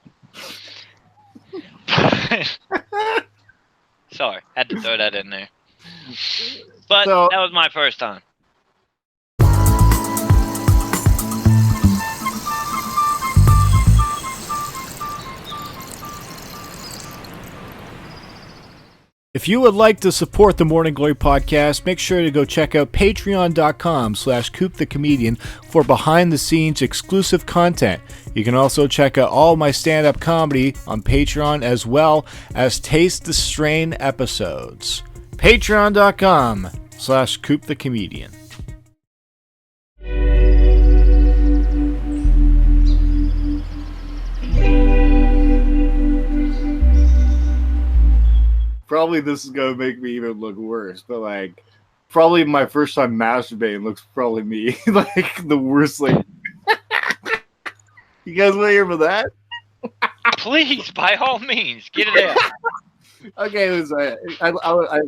Sorry, had to throw that in there. But that was my first time. If you would like to support the Morning Glory podcast, make sure to go check out patreon.com/CoopTheComedian for behind-the-scenes exclusive content. You can also check out all my stand-up comedy on Patreon as well as Taste the Strain episodes. Patreon.com/CoopTheComedian. Probably this is gonna make me even look worse, but like, probably my first time masturbating looks probably me like the worst. Like, you guys want to hear about that? Please, by all means, get it out. Okay, it was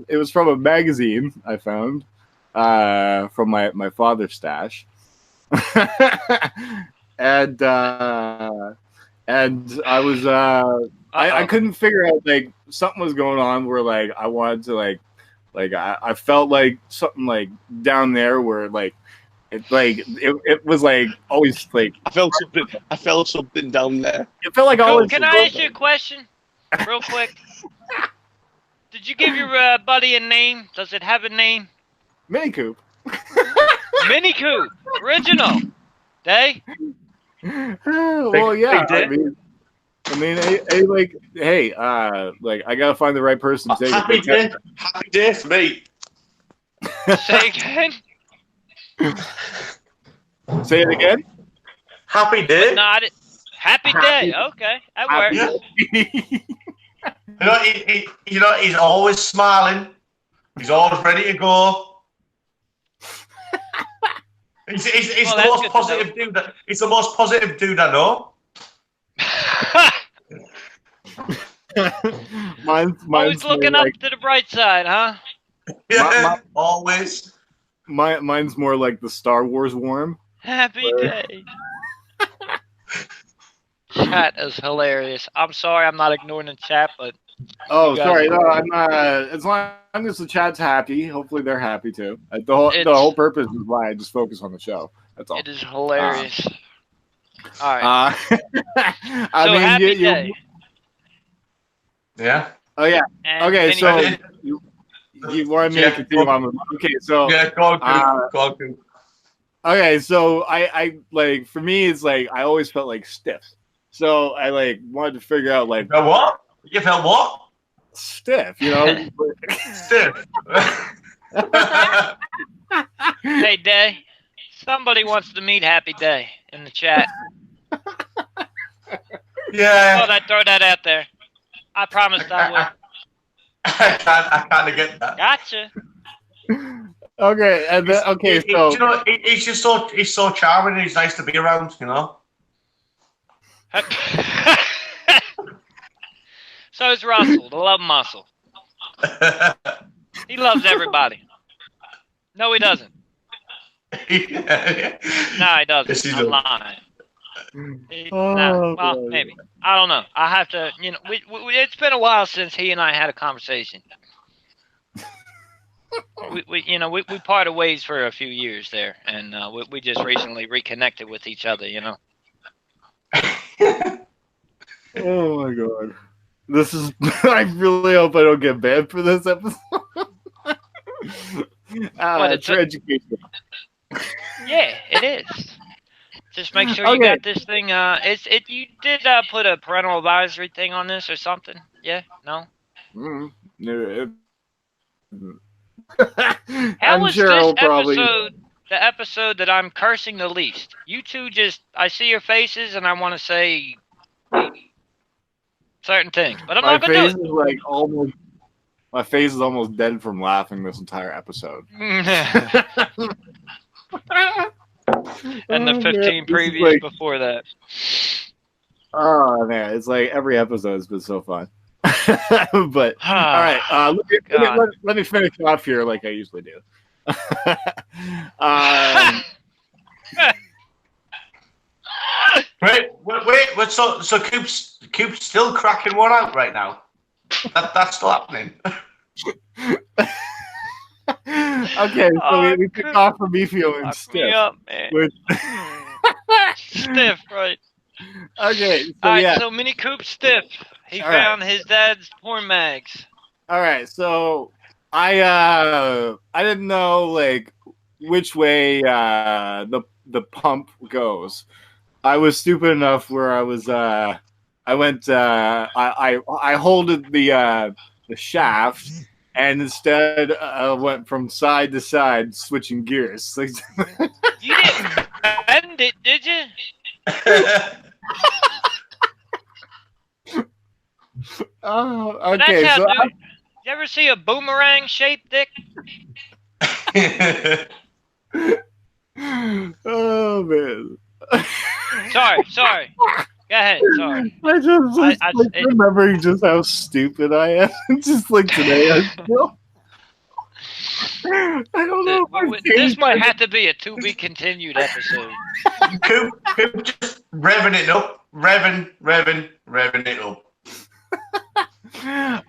it was from a magazine I found from my father's stash, and I was I couldn't figure out, like, something was going on where, like, I wanted to like I felt like something like down there where like it was like always like I felt something down there. It felt like always. Can I ask you a question, real quick? Did you give your buddy a name? Does it have a name? Mini Coop. Mini Coop, original. Day. Well, yeah. I mean, hey, like I gotta find the right person to take Happy day for me. Say again. Say it again. Happy day. Not it. Happy day. Okay, that works. He's always smiling. He's always ready to go. He's the most positive dude. He's the most positive dude I know. mine's always looking up to the bright side, huh? Yeah, always. Mine's more like the Star Wars worm. Happy day. Chat is hilarious. I'm sorry I'm not ignoring the chat, but sorry. No, I'm not. As long as the chat's happy, hopefully they're happy too. The whole purpose is why I just focus on the show. That's all. It is hilarious. All right. Happy day. Yeah. Oh yeah. And okay, so you wanted me to continue on with. Okay, so yeah, go on. Okay, so I like for me it's like I always felt like stiff. So I like wanted to figure out like what? You felt what? Stiff, you know. Stiff. Hey, Day. Somebody wants to meet Happy Day in the chat. Yeah. I thought I'd throw that out there. I promised I would. I kind of get that. Gotcha. Okay, and then, okay, so you know, he's so charming and he's nice to be around, you know. So is Russell, the love muscle. He loves everybody. No, he doesn't. No, he doesn't. Yes, he I'm does. lying. Well, God. maybe. I don't know. I have to, it's been a while since he and I had a conversation. we parted ways for a few years there, and we just recently reconnected with each other, Oh my god. This is I really hope I don't get banned for this episode. It's for education. Yeah, it is. Just make sure you got this thing. You did put a parental advisory thing on this or something? Yeah? No? No. How was this episode the episode that I'm cursing the least? You two I see your faces and I want to say certain things, but I'm not going to do it. My face is almost dead from laughing this entire episode. And the 15 previews before that. Oh man, it's like every episode has been so fun. But all right, let me finish off here like I usually do. Wait. So Coop's still cracking one out right now. That's still happening. Okay, so we pick off from me feeling stiff. Up, man. Stiff, right? Okay, so all right, yeah. so Mini Coop stiff. He found his dad's porn mags. All right, so I didn't know like which way the pump goes. I was stupid enough where I went I holded the shaft and instead went from side to side switching gears. You didn't bend it, did you? Oh, okay. So So you ever see a boomerang shaped dick? Oh man. Sorry. Go ahead. Sorry. I just remembering just how stupid I am. Just like today, I feel. I don't know. This might have to be a to be continued episode. Coop just revving it up, revving it up.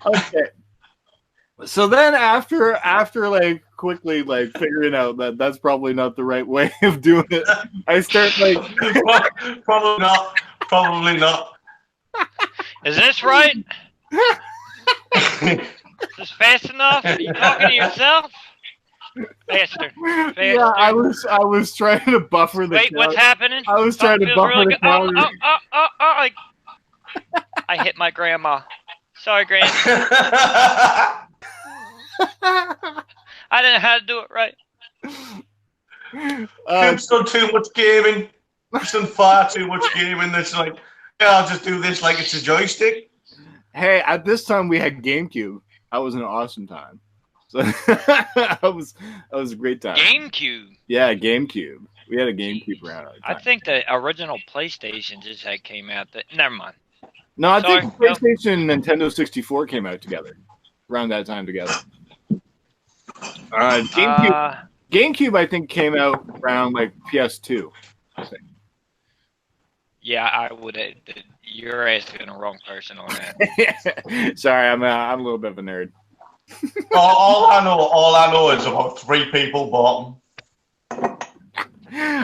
Okay. So then after like quickly like figuring out that that's probably not the right way of doing it, I start like probably not. Is this right? Is this fast enough? Are you talking to yourself? Faster. Yeah, I was trying to buffer the. Wait, what's happening? I was trying to Feels buffer really the good. counter. I hit my grandma. Sorry, Gran. I didn't know how to do it right. Coop's done too much gaming. He's done far too much gaming. That's like, yeah, I'll just do this like it's a joystick. Hey, at this time we had GameCube. That was an awesome time. So that was a great time. GameCube. Yeah, GameCube. We had a GameCube around. I think the original PlayStation just came out. Never mind. No, I think PlayStation and Nintendo 64 came out together around that time together. GameCube, I think, came out around like PS2. I think. Yeah, I would. You're asking the wrong person on that. Sorry, I'm a little bit of a nerd. all I know is about 3 people bought them.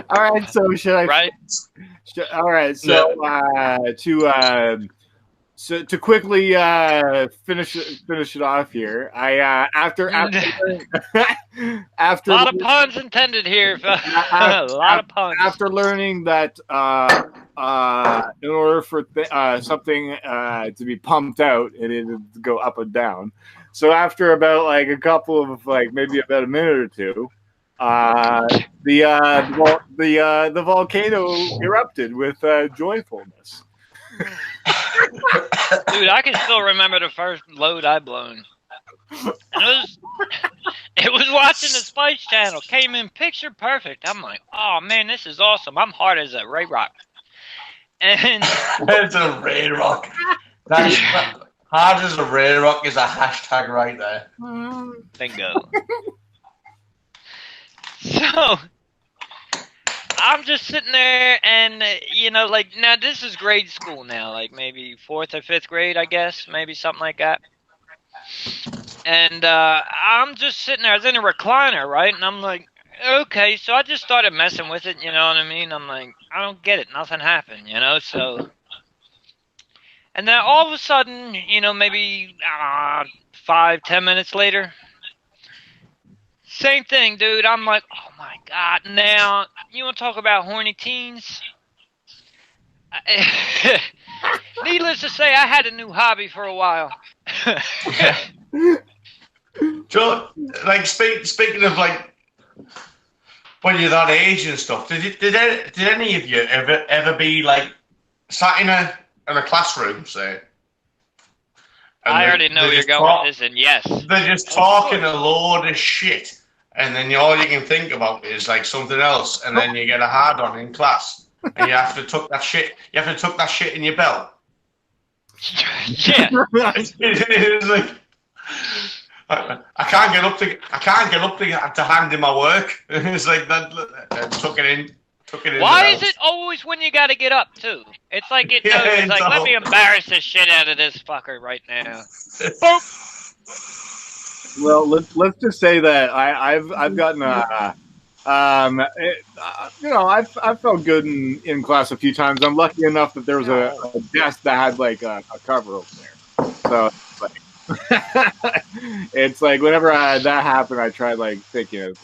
All right, so should I? Right. All right, so to quickly finish it off here, I after a lot of puns intended here. A lot of puns. After learning that in order for something to be pumped out, it needed to go up and down. So after about like a couple of maybe about a minute or two, the volcano erupted with joyfulness. Dude, I can still remember the first load I blown. And it was watching the Spice Channel. Came in picture perfect. I'm like, oh man, this is awesome. I'm hard as a RayRoc. And it's a RayRoc. That's hard as a RayRoc is a hashtag right there. Bingo. So I'm just sitting there, and now this is grade school now, like maybe 4th or 5th grade, I guess, maybe something like that. And I'm just sitting there. I was in a recliner, right? And I'm like, okay. So I just started messing with it. You know what I mean? I'm like, I don't get it. Nothing happened. So. And then all of a sudden, maybe 5-10 minutes later. Same thing, dude. I'm like, oh my god. Now, you want to talk about horny teens? Needless to say, I had a new hobby for a while. So, speaking of when you're that age and stuff, did any of you ever be sat in a classroom, say? I already know you're going with this, and yes. They're just talking a load of shit. And then all you can think about is something else, and then you get a hard on in class, and you have to tuck that shit. You have to tuck that shit in your belt. Yeah, it's like I can't get up to hand in my work. It's like that. Tuck it in. Why is it always when you got to get up too? It's like it knows. It's like, let me embarrass the shit out of this fucker right now. Boop. Well, let's just say that I've gotten I've felt good in class a few times. I'm lucky enough that there was a desk that had a cover over there. So it's like whenever that happened, I tried thinking of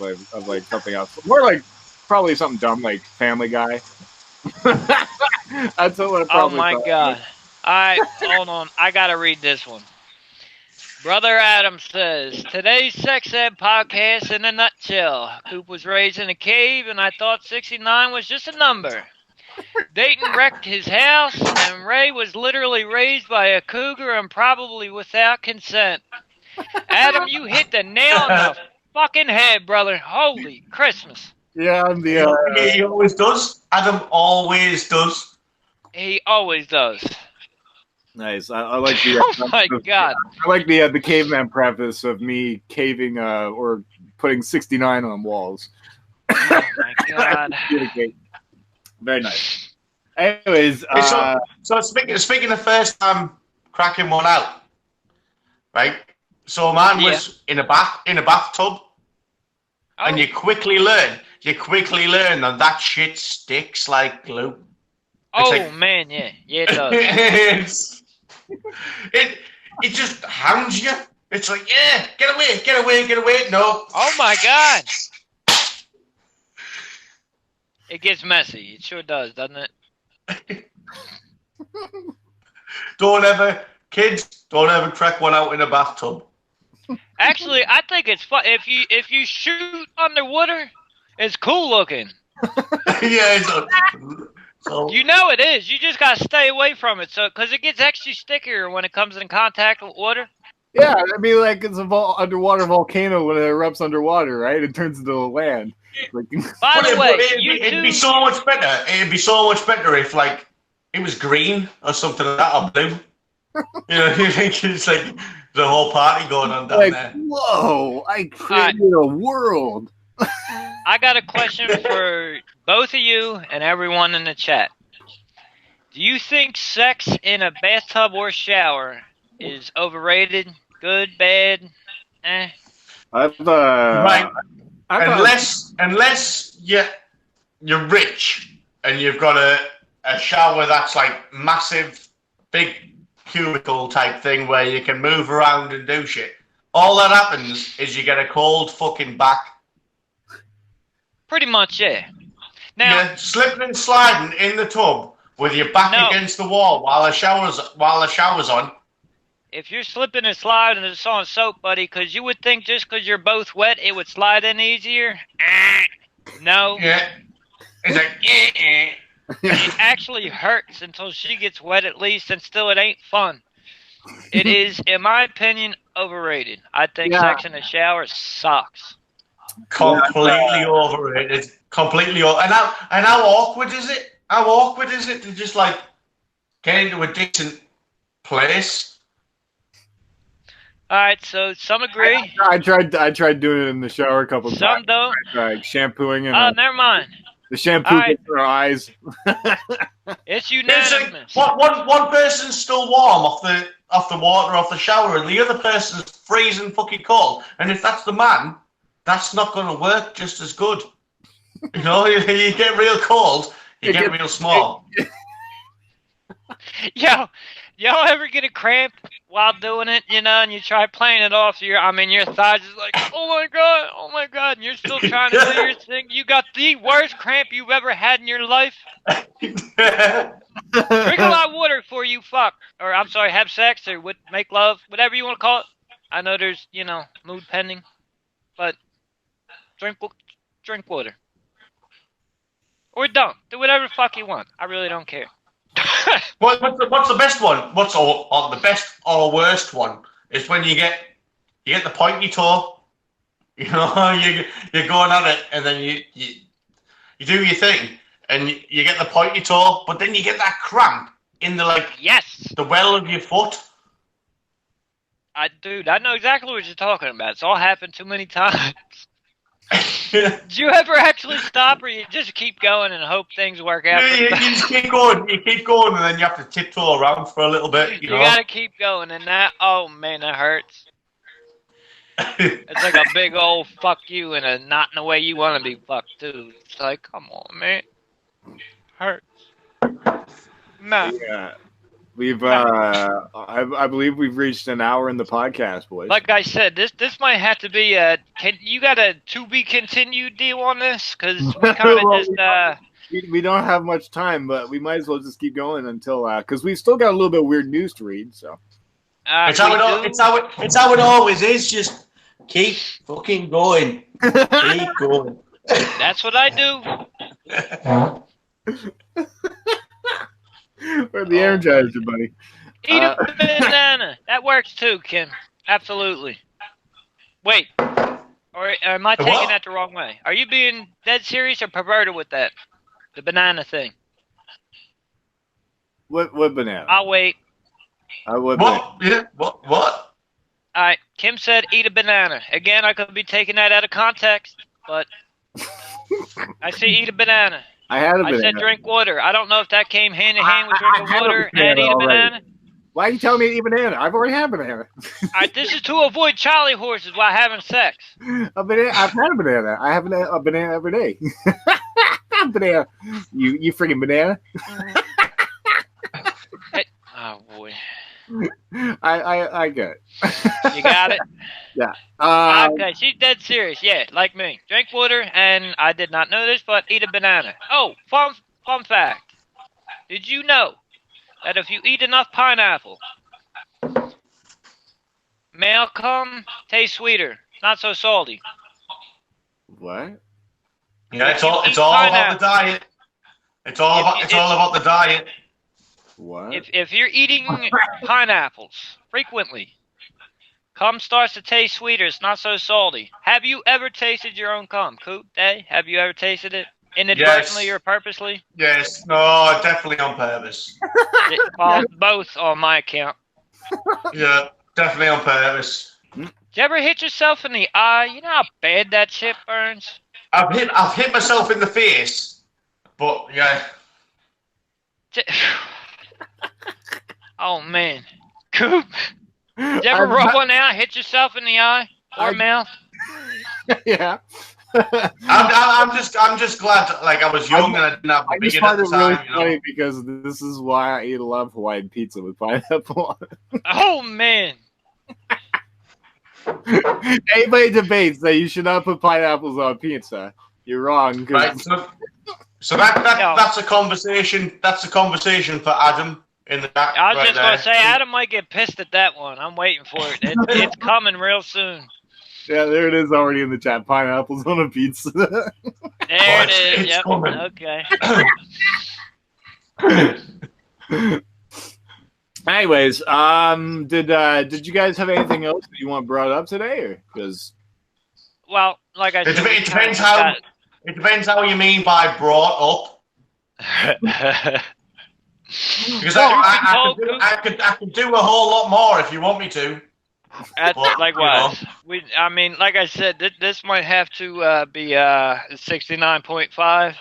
something else, more probably something dumb like Family Guy. That's what I probably. Oh my god! All right, hold on. I gotta read this one. Brother Adam says, today's sex ed podcast in a nutshell. Coop was raised in a cave, and I thought 69 was just a number. Dayton wrecked his house, and Ray was literally raised by a cougar and probably without consent. Adam, you hit the nail on the fucking head, brother. Holy Christmas. Yeah, I'm the... He always does. Adam always does. He always does. Nice. I like the. Oh my god! I like the caveman preface of me caving or putting 69 on walls. Oh my god! Very nice. Anyways, so speaking of first time cracking one out, right? So mine was in a bathtub, and you quickly learn that shit sticks like glue. Man, yeah, it does. It just hounds you. It's like, yeah, get away, get away, get away. No. Oh my God. It gets messy. It sure does, doesn't it? Kids, don't ever trek one out in a bathtub. Actually, I think it's fun. If you shoot underwater, it's cool looking. Yeah, so You know it is. You just gotta stay away from it, because it gets extra stickier when it comes in contact with water. Yeah, it'd be like it's an underwater volcano when it erupts underwater, right? It turns into land. Like, By the way, it'd be so much better. It'd be so much better if like it was green or something like that, or blue. You know, it's like the whole party going on down there. Whoa! I created a world. I got a question for both of you and everyone in the chat. Do you think sex in a bathtub or shower is overrated? Good, bad? Right. Unless you're rich and you've got a shower that's like massive, big cubicle type thing where you can move around and do shit. All that happens is you get a cold fucking back. Pretty much, yeah. Now, you're slipping and sliding in the tub with your back against the wall while the shower's on. If you're slipping and sliding, it's on soap, buddy, because you would think just because you're both wet, it would slide in easier. No. Yeah. It's like, It actually hurts until she gets wet at least, and still it ain't fun. It is, in my opinion, overrated. I think sex in the shower sucks. Completely overrated. Completely and how awkward is it? How awkward is it to just like get into a decent place? All right, so some agree. I tried doing it in the shower a couple times. Some don't. I tried shampooing and never mind. the shampoo gets in our eyes. It's unanimous. One person's still warm off the water off the shower, and the other person's freezing fucking cold. And if that's the man, that's not going to work just as good. You know, you get real cold, you get real small. Y'all ever get a cramp while doing it, you know, and you try playing it off your thighs is like, oh my God, and you're still trying to do your thing. You got the worst cramp you've ever had in your life. Drink a lot of water before you fuck, or I'm sorry, have sex, or make love, whatever you want to call it. I know there's, mood pending, but drink water. Or don't. Do whatever the fuck you want. I really don't care. What's the best one? What's the best or worst one? Is when you get the pointy toe. You know, you're going at it, and then you do your thing, and you get the pointy toe, but then you get that cramp in the the well of your foot. Dude, I know exactly what you're talking about. It's all happened too many times. Do you ever actually stop, or you just keep going and hope things work out? You just keep going. You keep going, and then you have to tiptoe around for a little bit. You gotta keep going, and oh man, that hurts. It's like a big old fuck you, and not in the way you want to be fucked too. It's like, come on, man, hurts. Nah. Yeah. We've, I believe we've reached an hour in the podcast, boys. Like I said, this might have to be you got a to be continued deal on this? Because we kind of we don't have much time, but we might as well just keep going until, because we've still got a little bit of weird news to read, so. It's how it always is, just keep fucking going. Keep going. That's what I do. We're the Energizer, buddy. Eat a banana. That works too, Kim. Absolutely. Wait. Or am I taking that the wrong way? Are you being dead serious or perverted with that? The banana thing. What banana? I'll wait. What? Yeah. What? All right. Kim said eat a banana. Again, I could be taking that out of context, but I say eat a banana. I had a banana. I said drink water. I don't know if that came hand in hand with drinking water and eat a banana. Why are you telling me to eat banana? I've already had banana. All right, this is to avoid Charlie horses while having sex. I've had a banana. I have a banana every day. Banana. You freaking banana. Oh, boy. I get it. You got it? Yeah. Okay, she's dead serious. Yeah, like me. Drink water, and I did not know this, but eat a banana. Oh, fun fact. Did you know that if you eat enough pineapple, male cum tastes sweeter, not so salty? What? Yeah, it's all about the diet. It's all about the diet. What? If you're eating pineapples frequently, cum starts to taste sweeter. It's not so salty. Have you ever tasted your own cum, Coop Day? Have you ever tasted it inadvertently or purposely? Yes. No, definitely on purpose. Both on my account. Yeah, definitely on purpose. Did you ever hit yourself in the eye? You know how bad that shit burns? I've hit myself in the face, but yeah. Oh man, Coop! Did you ever rub one out, hit yourself in the eye or mouth? Yeah. I'm just glad like I was young and I didn't have the bigot at the time. Really funny because this is why I eat a lot of Hawaiian pizza with pineapple. Oh man. Anybody debates that you should not put pineapples on pizza, you're wrong. Right. So that's a conversation. That's a conversation for Adam in the chat. I was just going to say, Adam might get pissed at that one. I'm waiting for it. It's coming real soon. Yeah, there it is already in the chat. Pineapples on a pizza. There it is. Yep. Coming. Okay. Anyways, did you guys have anything else that you want brought up today, or because? Well, like I said, it depends how you mean by brought up. Because I could do a whole lot more if you want me to. Likewise, like I said, this might have to be 69.5.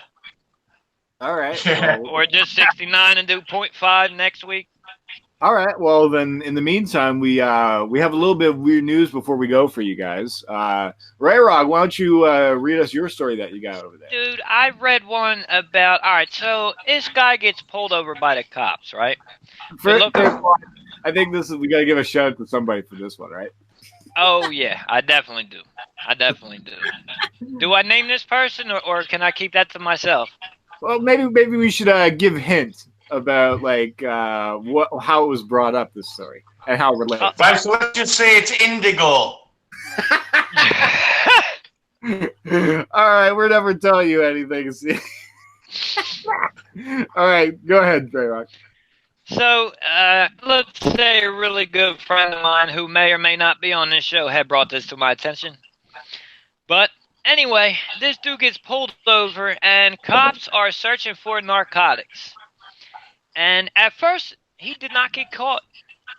All right. Yeah. Or just 69 and do 0.5 next week. All right. Well, then, in the meantime, we have a little bit of weird news before we go for you guys. RayRoc, why don't you read us your story that you got over there? Dude, I read one about. All right, so this guy gets pulled over by the cops, right? I think we got to give a shout out to somebody for this one, right? Oh yeah, I definitely do. Do I name this person, or can I keep that to myself? Well, maybe we should give hints about how it was brought up, this story, and how it relates. Right, so let's just say it's indigo. All right, we're never telling you anything. All right, go ahead, RayRoc. So, let's say a really good friend of mine who may or may not be on this show had brought this to my attention. But anyway, this dude gets pulled over, and cops are searching for narcotics. And at first, he did not get caught.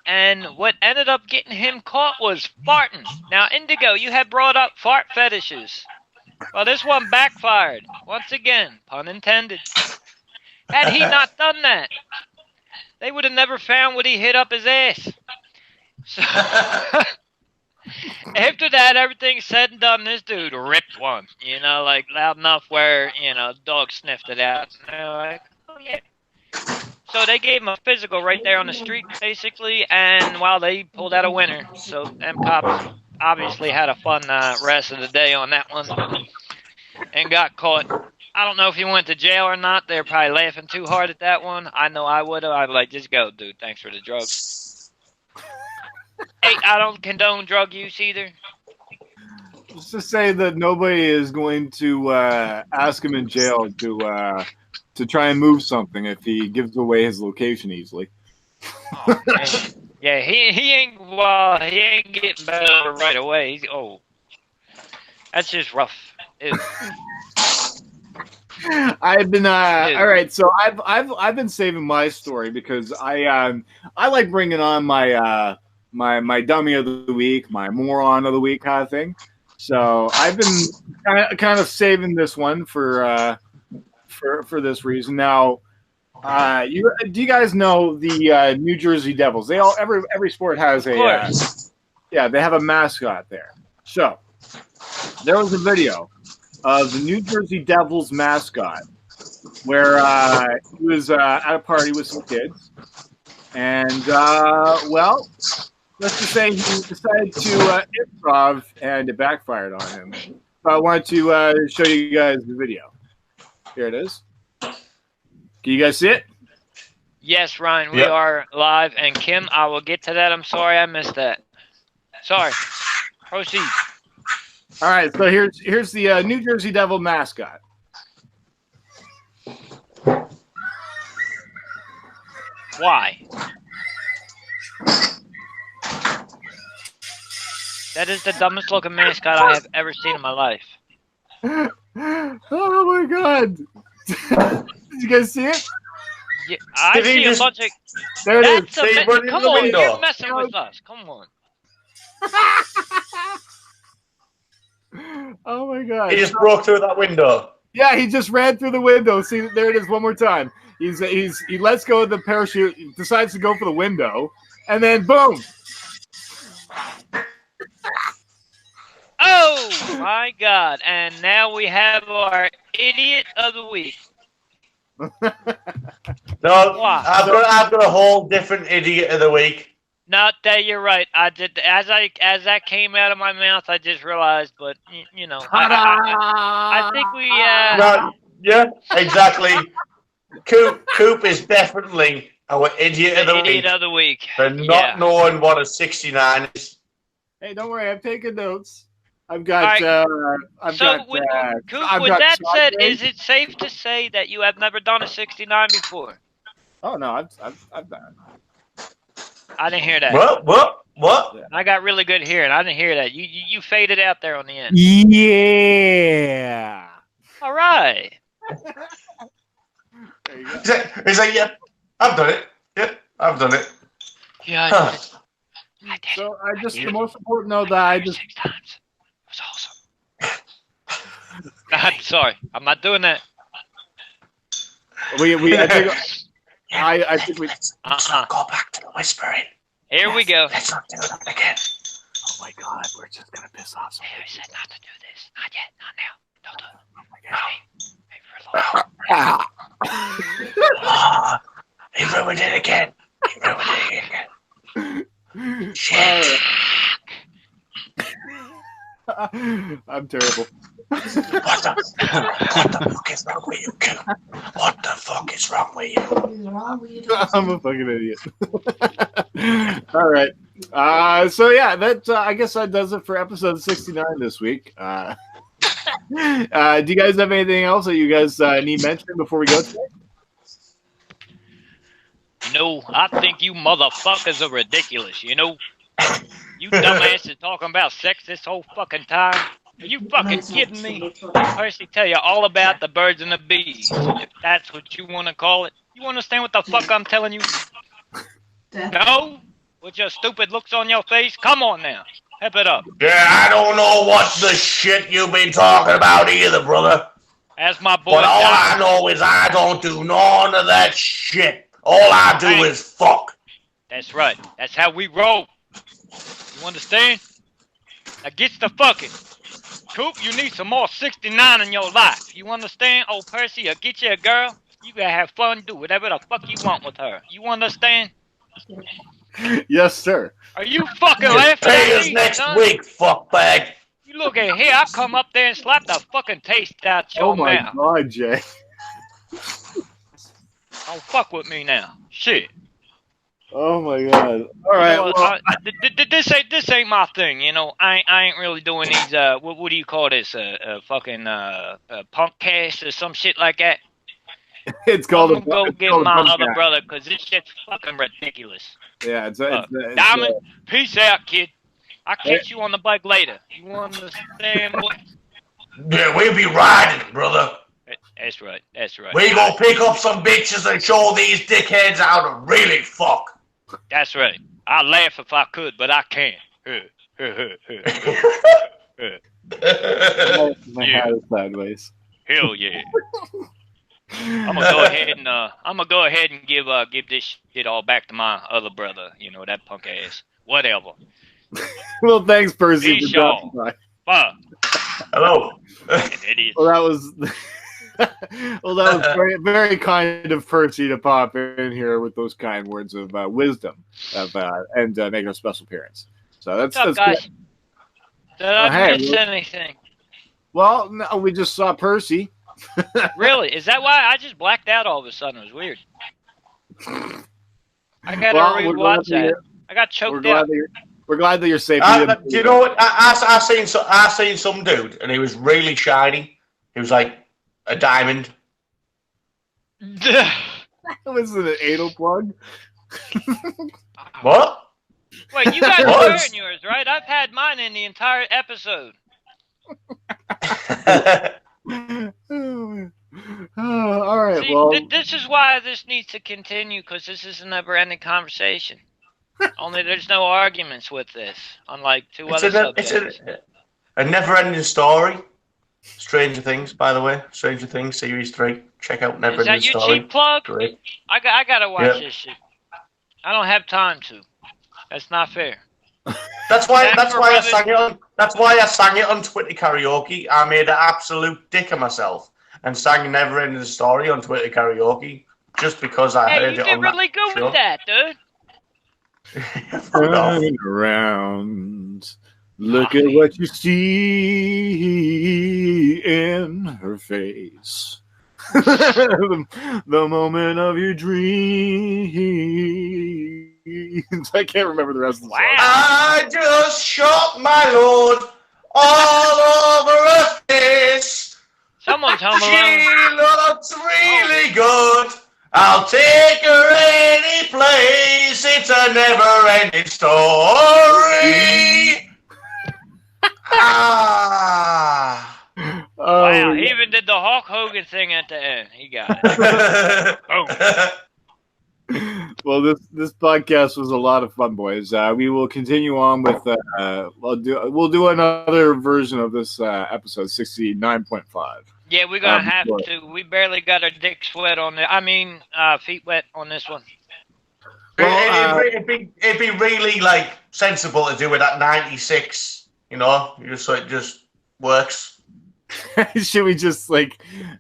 And what ended up getting him caught was farting. Now, Indigo, you had brought up fart fetishes. Well, this one backfired. Once again, pun intended. Had he not done that, they would have never found what he hid up his ass. So, after that, everything said and done, this dude ripped one. Like loud enough where, dog sniffed it out. And they're like, oh, yeah. So they gave him a physical right there on the street, basically, and they pulled out a winner. So them cops obviously had a fun rest of the day on that one and got caught. I don't know if he went to jail or not. They're probably laughing too hard at that one. I know I would have. I'd be like, just go, dude. Thanks for the drugs. Hey, I don't condone drug use either. Just to say that nobody is going to ask him in jail to try and move something if he gives away his location easily. Oh, man. Yeah, he ain't getting better right away. That's just rough. Ew. I've been all right. So I've been saving my story because I like bringing on my my dummy of the week, my moron of the week kind of thing. So I've been kind of saving this one for this reason. Now, do you guys know the New Jersey Devils? Every sport has they have a mascot there. So there was a video of the New Jersey Devils mascot where he was at a party with some kids, and let's just say he decided to improv, and it backfired on him. So I wanted to show you guys the video. Here it is. Can you guys see it? Yes, Ryan, we are live. And Kim, I will get to that. I'm sorry I missed that. Sorry. Proceed. All right, so here's the New Jersey Devil mascot. Why? That is the dumbest looking mascot I have ever seen in my life. Oh my god! Did you guys see it? Yeah, I see a bunch of. There it is. Come on, you're messing with us. Come on. Oh my god! He just broke through that window. Yeah, he just ran through the window. See, there it is one more time. He lets go of the parachute, decides to go for the window, and then boom! Oh my god! And now we have our idiot of the week. No, Wow. I've got a whole different idiot of the week. Not that you're right. I did as that came out of my mouth. I just realized, but you know, I think we. No, yeah, exactly. Coop is definitely our idiot of the week. Idiot of the week. For not knowing what a 69 is. Hey, don't worry. I'm taking notes. I've got. Right. Coop, with that said, is it safe to say that you have never done a 69 before? Oh no, I've done it. I didn't hear that. What? I got really good hearing. I didn't hear that. You faded out there on the end. Yeah. All right. There you go. He's like, yep, I've done it. Yep, I've done it. Yeah. Huh. I did. So the most important note that I just. 6 times. It was awesome. I'm sorry. I'm not doing that. I think we. Let's not go back to the whispering. Here we go. Let's not do that again. Oh my god, we're just gonna piss off some I said not to do this. Not yet. Not now. Don't do it. Oh my god. He ruined it again. Shit. I'm terrible. What the fuck is wrong with you, Coop? What the fuck is wrong with you? I'm a fucking idiot. All right. So yeah, that I guess that does it for episode 69 this week. Do you guys have anything else that you guys need mentioning before we go today? No, I think you motherfuckers are ridiculous, you know? You dumbasses talking about sex this whole fucking time. Are you fucking kidding me? I personally tell you all about the birds and the bees, if that's what you want to call it. You understand what the fuck I'm telling you? No? With your stupid looks on your face? Come on now. Pep it up. Yeah, I don't know what the shit you've been talking about either, brother. As my boy. But all I know is I don't do none of that shit. All I do is fuck. That's right. That's how we roll. You understand? Now get the fucking. Coop, you need some more 69 in your life. You understand? Old Percy, or get you a girl. You gotta have fun, do whatever the fuck you want with her. You understand? Yes, sir. Are you fucking laughing Pay at us me, next son? week, fuckbag. You look at here, I come up there and slap the fucking taste out your Oh my mouth. god, Jay. Don't fuck with me now. Shit. Oh my god. All right. You know, Well, this ain't my thing. You know, I ain't really doing these. What do you call this? Fucking punk cast or some shit like that. it's called. I'm gonna go get my other brother because this shit's fucking ridiculous. Yeah, it's Diamond, peace out, kid. I'll catch you on the bike later. You understand what? Yeah, we'll be riding, brother. That's right. That's right. We gonna pick up some bitches and show these dickheads how to really fuck. That's right. I'd laugh if I could, but I can't. my head is sideways. Hell yeah. I'm gonna go ahead and give this shit all back to my other brother. You know, that punk ass. Whatever. Well, thanks, Percy. Peace, for dropping y'all. by. Fuck. Hello. Fucking idiot. Well, Well, that was very, very kind of Percy to pop in here with those kind words of wisdom and make a special appearance. So What's up, guys? good. Did I Hey, miss anything? Well, no, we just saw Percy. Really? Is that why I just blacked out all of a sudden? It was weird. I gotta rewatch that. I got choked out. We're glad that you're safe. Do you know what? I seen some dude, and he was really shiny. He was like a diamond. Was it an anal plug? What? Wait, you guys are wearing yours, right? I've had mine in the entire episode. All right. See, well, this is why this needs to continue, because this is a never-ending conversation. Only there's no arguments with this, unlike other subjects. It's a never-ending story. Stranger Things, by the way. Stranger Things Series 3. Check out Never Ending Story. Is that your cheap plug? Great. I gotta watch this shit. I don't have time to. That's not fair. That's why I sang it on. That's why I sang it on Twitter karaoke. I made an absolute dick of myself and sang Never Ending Story on Twitter karaoke just because I heard it on. You did really good with that, dude. Turn around. Look at what you see in her face. the moment of your dreams. I can't remember the rest of the song. I just shot my lord all over her face. Someone's home alone. She looks really good. I'll take her any place. It's a never-ending story. Wow, he even did the Hulk Hogan thing at the end. He got it. Well, this podcast was a lot of fun, boys. We will continue on with. We'll do another version of this episode 69.5. Yeah, we're gonna have to. We barely got our dick sweat on it. Feet wet on this one. It'd be really like sensible to do it at 96. You know, so it just works. Should we just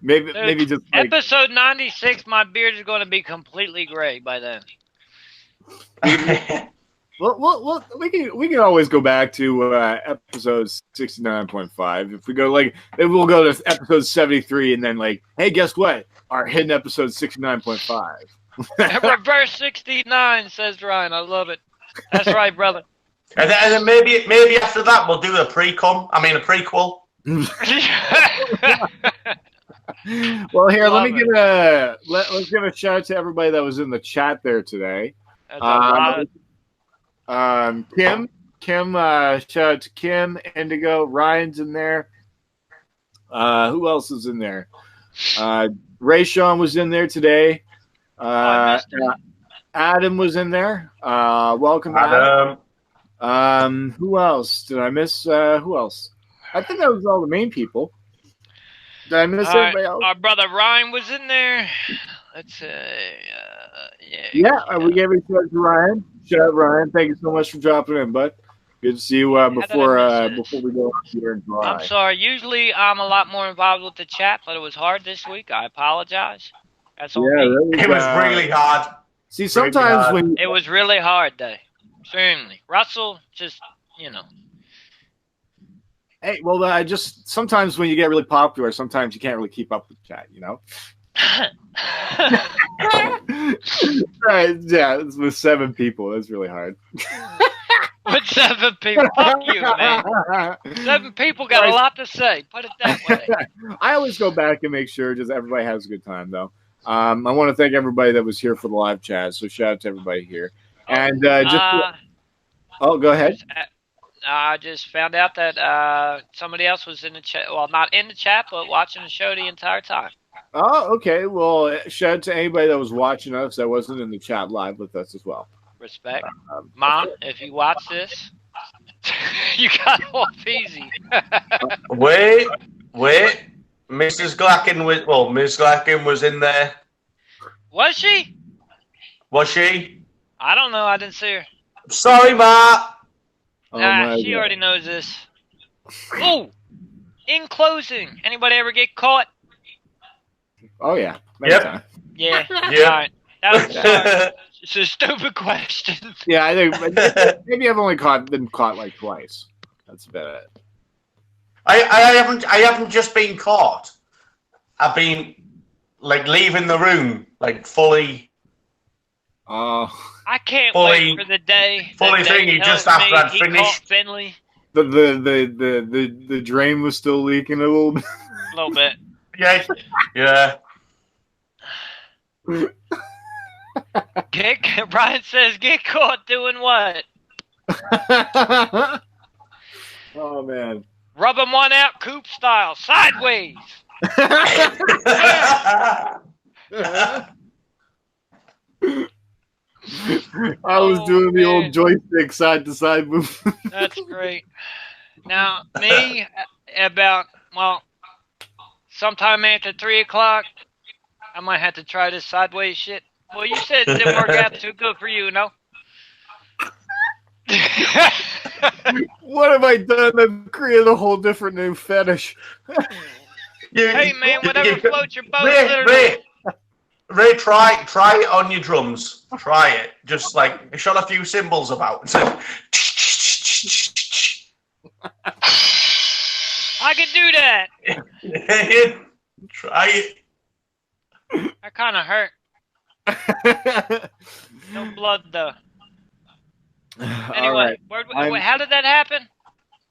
maybe just episode 96? My beard is going to be completely gray by then. Well, we can always go back to episode 69.5. If we go maybe we'll go to episode 73 and then hey, guess what? Our hidden episode 69.5. Reverse 69, says Ryan. I love it. That's right, brother. And then maybe after that we'll do a prequel. Well, here, let's give a shout out to everybody that was in the chat there today. Kim, shout out to Kim, Indigo, Ryan's in there. Who else is in there? Ray Sean was in there today. Adam was in there. Welcome, Adam. Who else? Did I miss? Who else? I think that was all the main people. Did I miss anybody else? Our brother Ryan was in there. Let's say, we gave a shout out to Ryan. Shout out, Ryan. Thank you so much for dropping in, bud. Good to see you before we go on here in July. I'm sorry. Usually I'm a lot more involved with the chat, but it was hard this week. I apologize. That's all. It was really hard. See, sometimes when it was really hard, though. Extremely. Russell, just Hey, well, just sometimes when you get really popular, sometimes you can't really keep up with the chat, you know. Right? Yeah, it's with 7 people. That's really hard. With 7 people, fuck you, man. 7 people got a lot to say. Put it that way. I always go back and make sure just everybody has a good time, though. I want to thank everybody that was here for the live chat. So shout out to everybody here. And go ahead. I just found out that somebody else was in the chat. Well, not in the chat, but watching the show the entire time. Oh, okay. Well, shout out to anybody that was watching us that wasn't in the chat live with us as well. Respect. Mom, if you watch this, you got off easy. Wait. Mrs. Glacken Miss Glacken was in there. Was she? Was she? I don't know. I didn't see her. Sorry, Ma. She already knows this. Oh, in closing, anybody ever get caught? Oh yeah. Yep. Anytime. Yeah. Yeah. All right. That was it's a stupid question. Yeah, I think maybe I've only been caught like twice. That's about it. I haven't just been caught. I've been like leaving the room, like fully. Oh. I can't Fully- wait for the day. fully that thinking Dave just tells after me I'd he finished. caught Finley The drain was still leaking a little bit. a little bit. Yeah, yeah. Brian says, get caught doing what? Oh man. Rub him one out, Coop style, sideways. I was Oh, doing the man. old joystick side to side move. That's great. Now, me, about, sometime after 3 o'clock, I might have to try this sideways shit. Well, you said it didn't work out too good for you, no? What have I done? I've created a whole different new fetish. Hey, man, whatever floats your boat, Ray, literally. Ray, try it on your drums. Try it. Just like shot a few cymbals about. I could do that. Try it. That kind of hurt. No blood, though. Anyway, how did that happen?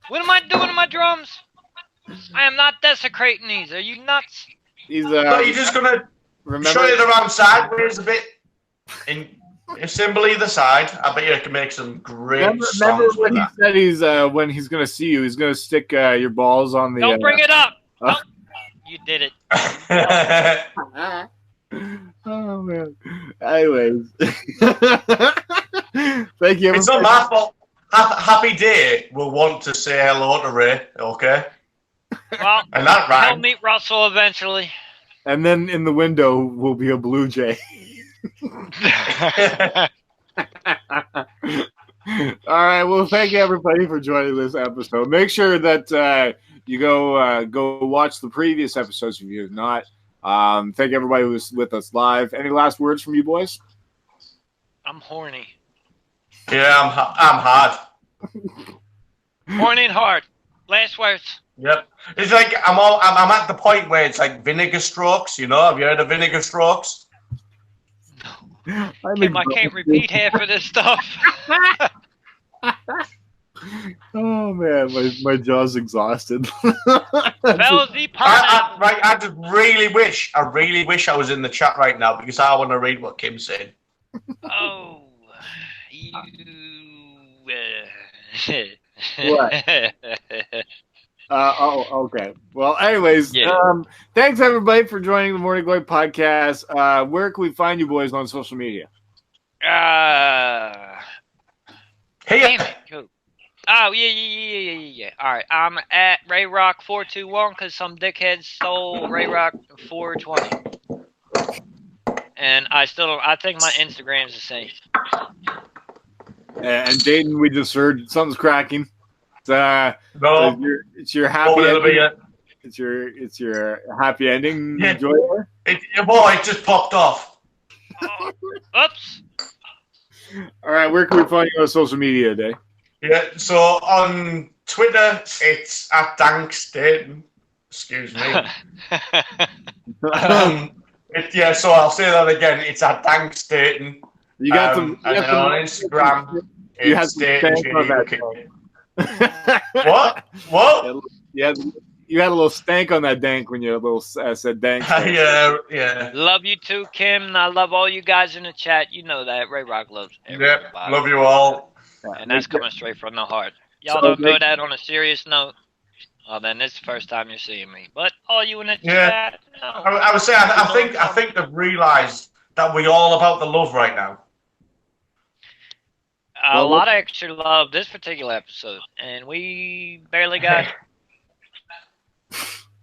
What am I doing to my drums? I am not desecrating these. Are you nuts? He's So you're just gonna show it around sideways a bit, in a cymbal either side. I bet you can make some great remember songs when with he that. said when he's gonna see you, he's gonna stick your balls on the. Don't bring it up. Nope. You did it. Oh man. Anyways, thank you. It's not my fault. Happy Day will want to say hello to Ray, okay? Well, And that he'll rhyme. meet Russell eventually. And then in the window will be a blue jay. All right. Well, thank you everybody for joining this episode. Make sure that you go watch the previous episodes if you have not. Thank everybody who was with us live. Any last words from you boys? I'm horny. Yeah, I'm hard. Horny and hard. Last words. Yep. It's like I'm at the point where it's like vinegar strokes, you know? Have you heard of vinegar strokes? Kim, I can't repeat half of this stuff. Oh man, my jaw's exhausted. Velzy pineapple. I just really wish I was in the chat right now because I want to read what Kim said. Oh, you. What? Okay. Well, anyways, Yeah. Thanks everybody for joining the Morning Glory podcast. Where can we find you boys on social media? Hey, Damn it, Coop. Oh, yeah. All right, I'm at RayRoc421 because some dickhead stole RayRoc 420. And I think my Instagram's the same. And Dayton, we just heard something's cracking. no, It's your happy oh, it'll be ending. It's your happy ending. Yeah. Enjoy it. It just popped off. Oh, oops. All right, where can we find you on social media, Day? Yeah, so on Twitter, it's at Dankstaten. Excuse me. So I'll say that again. It's at Dankstaten. You got And then on Instagram, You had it's some Dayton stank on that Jay. What? You had a little stank on that dank when you said dank. Yeah. Love you too, Kim, and I love all you guys in the chat. You know that. RayRoc loves everybody. Yep. Love you all. And that's coming straight from the heart. Y'all So, don't know that on a serious note. Well, then this is the first time you're seeing me. But all you in the Yeah. chat, no. I would say I think they've realised that we're all about the love right now. A lot of extra love this particular episode, and we barely got.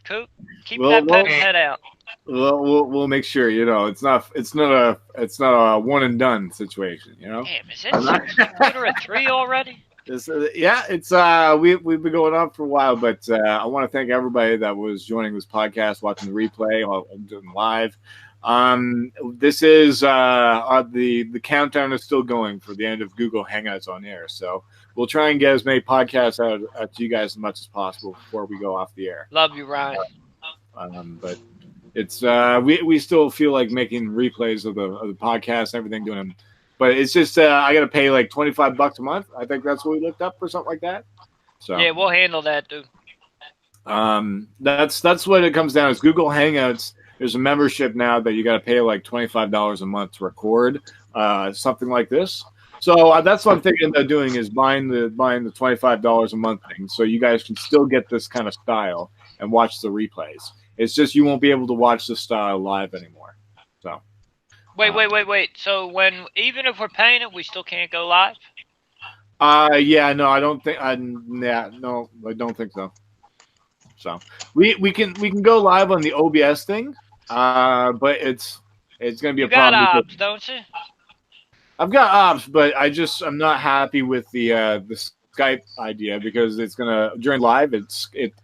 Coop, keep that pet head out. We'll make sure. You know, it's not a one and done situation. You know. Damn, is it 3 or a 3 already? It's we've been going on for a while, but I want to thank everybody that was joining this podcast, watching the replay, or doing live. This is the countdown is still going for the end of Google Hangouts on air. So we'll try and get as many podcasts out to you guys as much as possible before we go off the air. Love you, Ryan. But it's we still feel like making replays of the podcast and everything, doing them. But it's just I got to pay like $25 a month. I think that's what we looked up or something like that. So yeah, we'll handle that, dude. That's what it comes down to. Is Google Hangouts. There's a membership now that you got to pay like $25 a month to record something like this. So that's what I'm thinking of doing is buying the $25 a month thing, so you guys can still get this kind of style and watch the replays. It's just you won't be able to watch the style live anymore. So. Wait. So even if we're paying it, we still can't go live? Yeah, no, I don't think. No, I don't think so. So we can go live on the OBS thing, but it's gonna be a problem. You got ops, don't you? I've got ops, but I'm not happy with the Skype idea because it's gonna during live it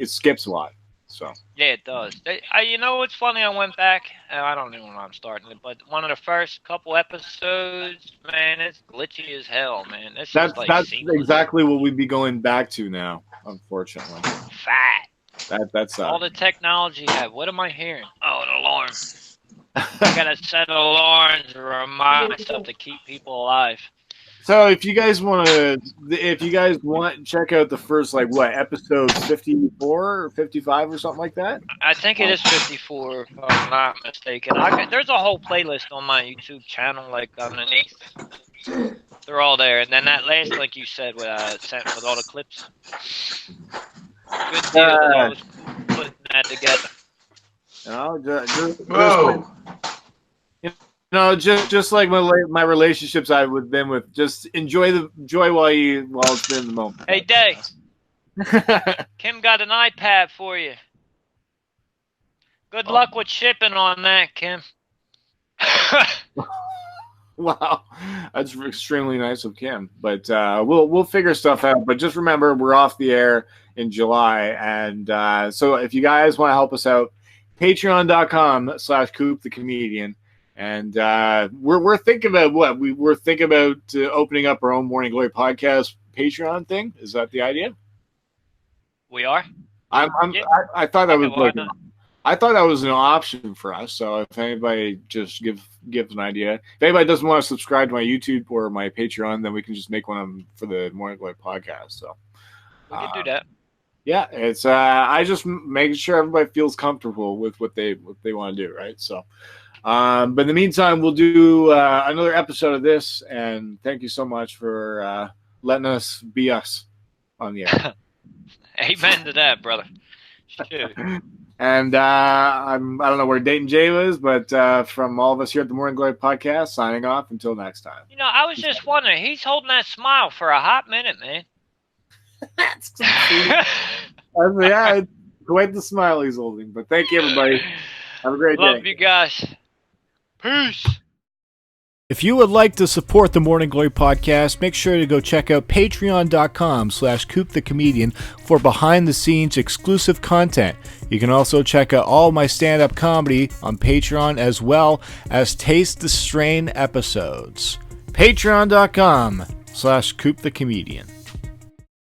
skips a lot. So yeah, it does. You know what's funny? I went back. I don't know when I'm starting it, but one of the first couple episodes, man, it's glitchy as hell, man. That's seamless. Exactly what we'd be going back to now, unfortunately. Fat. That's all the technology you have. What am I hearing? Oh, an alarm. I gotta set alarms to remind myself to keep people alive. So if you guys want, check out the first episode 54 or 55 or something like that. I think it is 54, if I'm not mistaken. There's a whole playlist on my YouTube channel, like underneath. They're all there, and then that last link you said sent with all the clips. Good deal. I was putting that together. Just like my relationships I've been with, just enjoy while it's in the moment. Hey, Day. Kim got an iPad for you. Good luck with shipping on that, Kim. Wow, that's extremely nice of Kim. But we'll figure stuff out. But just remember, we're off the air in July, and so if you guys want to help us out, patreon.com/Coop the Comedian. And we're thinking about what we're thinking about opening up our own Morning Glory podcast Patreon thing. Is that the idea? We are. I thought that was I thought that was an option for us. So if anybody just gives an idea, if anybody doesn't want to subscribe to my YouTube or my Patreon, then we can just make one for the Morning Glory podcast. So we can do that. Yeah, it's I just making sure everybody feels comfortable with what they want to do, right? So. But in the meantime, we'll do another episode of this, and thank you so much for letting us be us on the air. Amen to that, brother. Shoot. And I don't know where Dayton Jay was, but from all of us here at the Morning Glory Podcast, signing off until next time. You know, I was just wondering, he's holding that smile for a hot minute, man. Yeah, it's quite the smile he's holding. But thank you, everybody. Have a great day. Love you guys. Peace. If you would like to support the Morning Glory podcast, make sure to go check out patreon.com/Coop the Comedian for behind-the-scenes exclusive content. You can also check out all my stand-up comedy on Patreon as well as Taste the Strain episodes. Patreon.com/Coop the Comedian.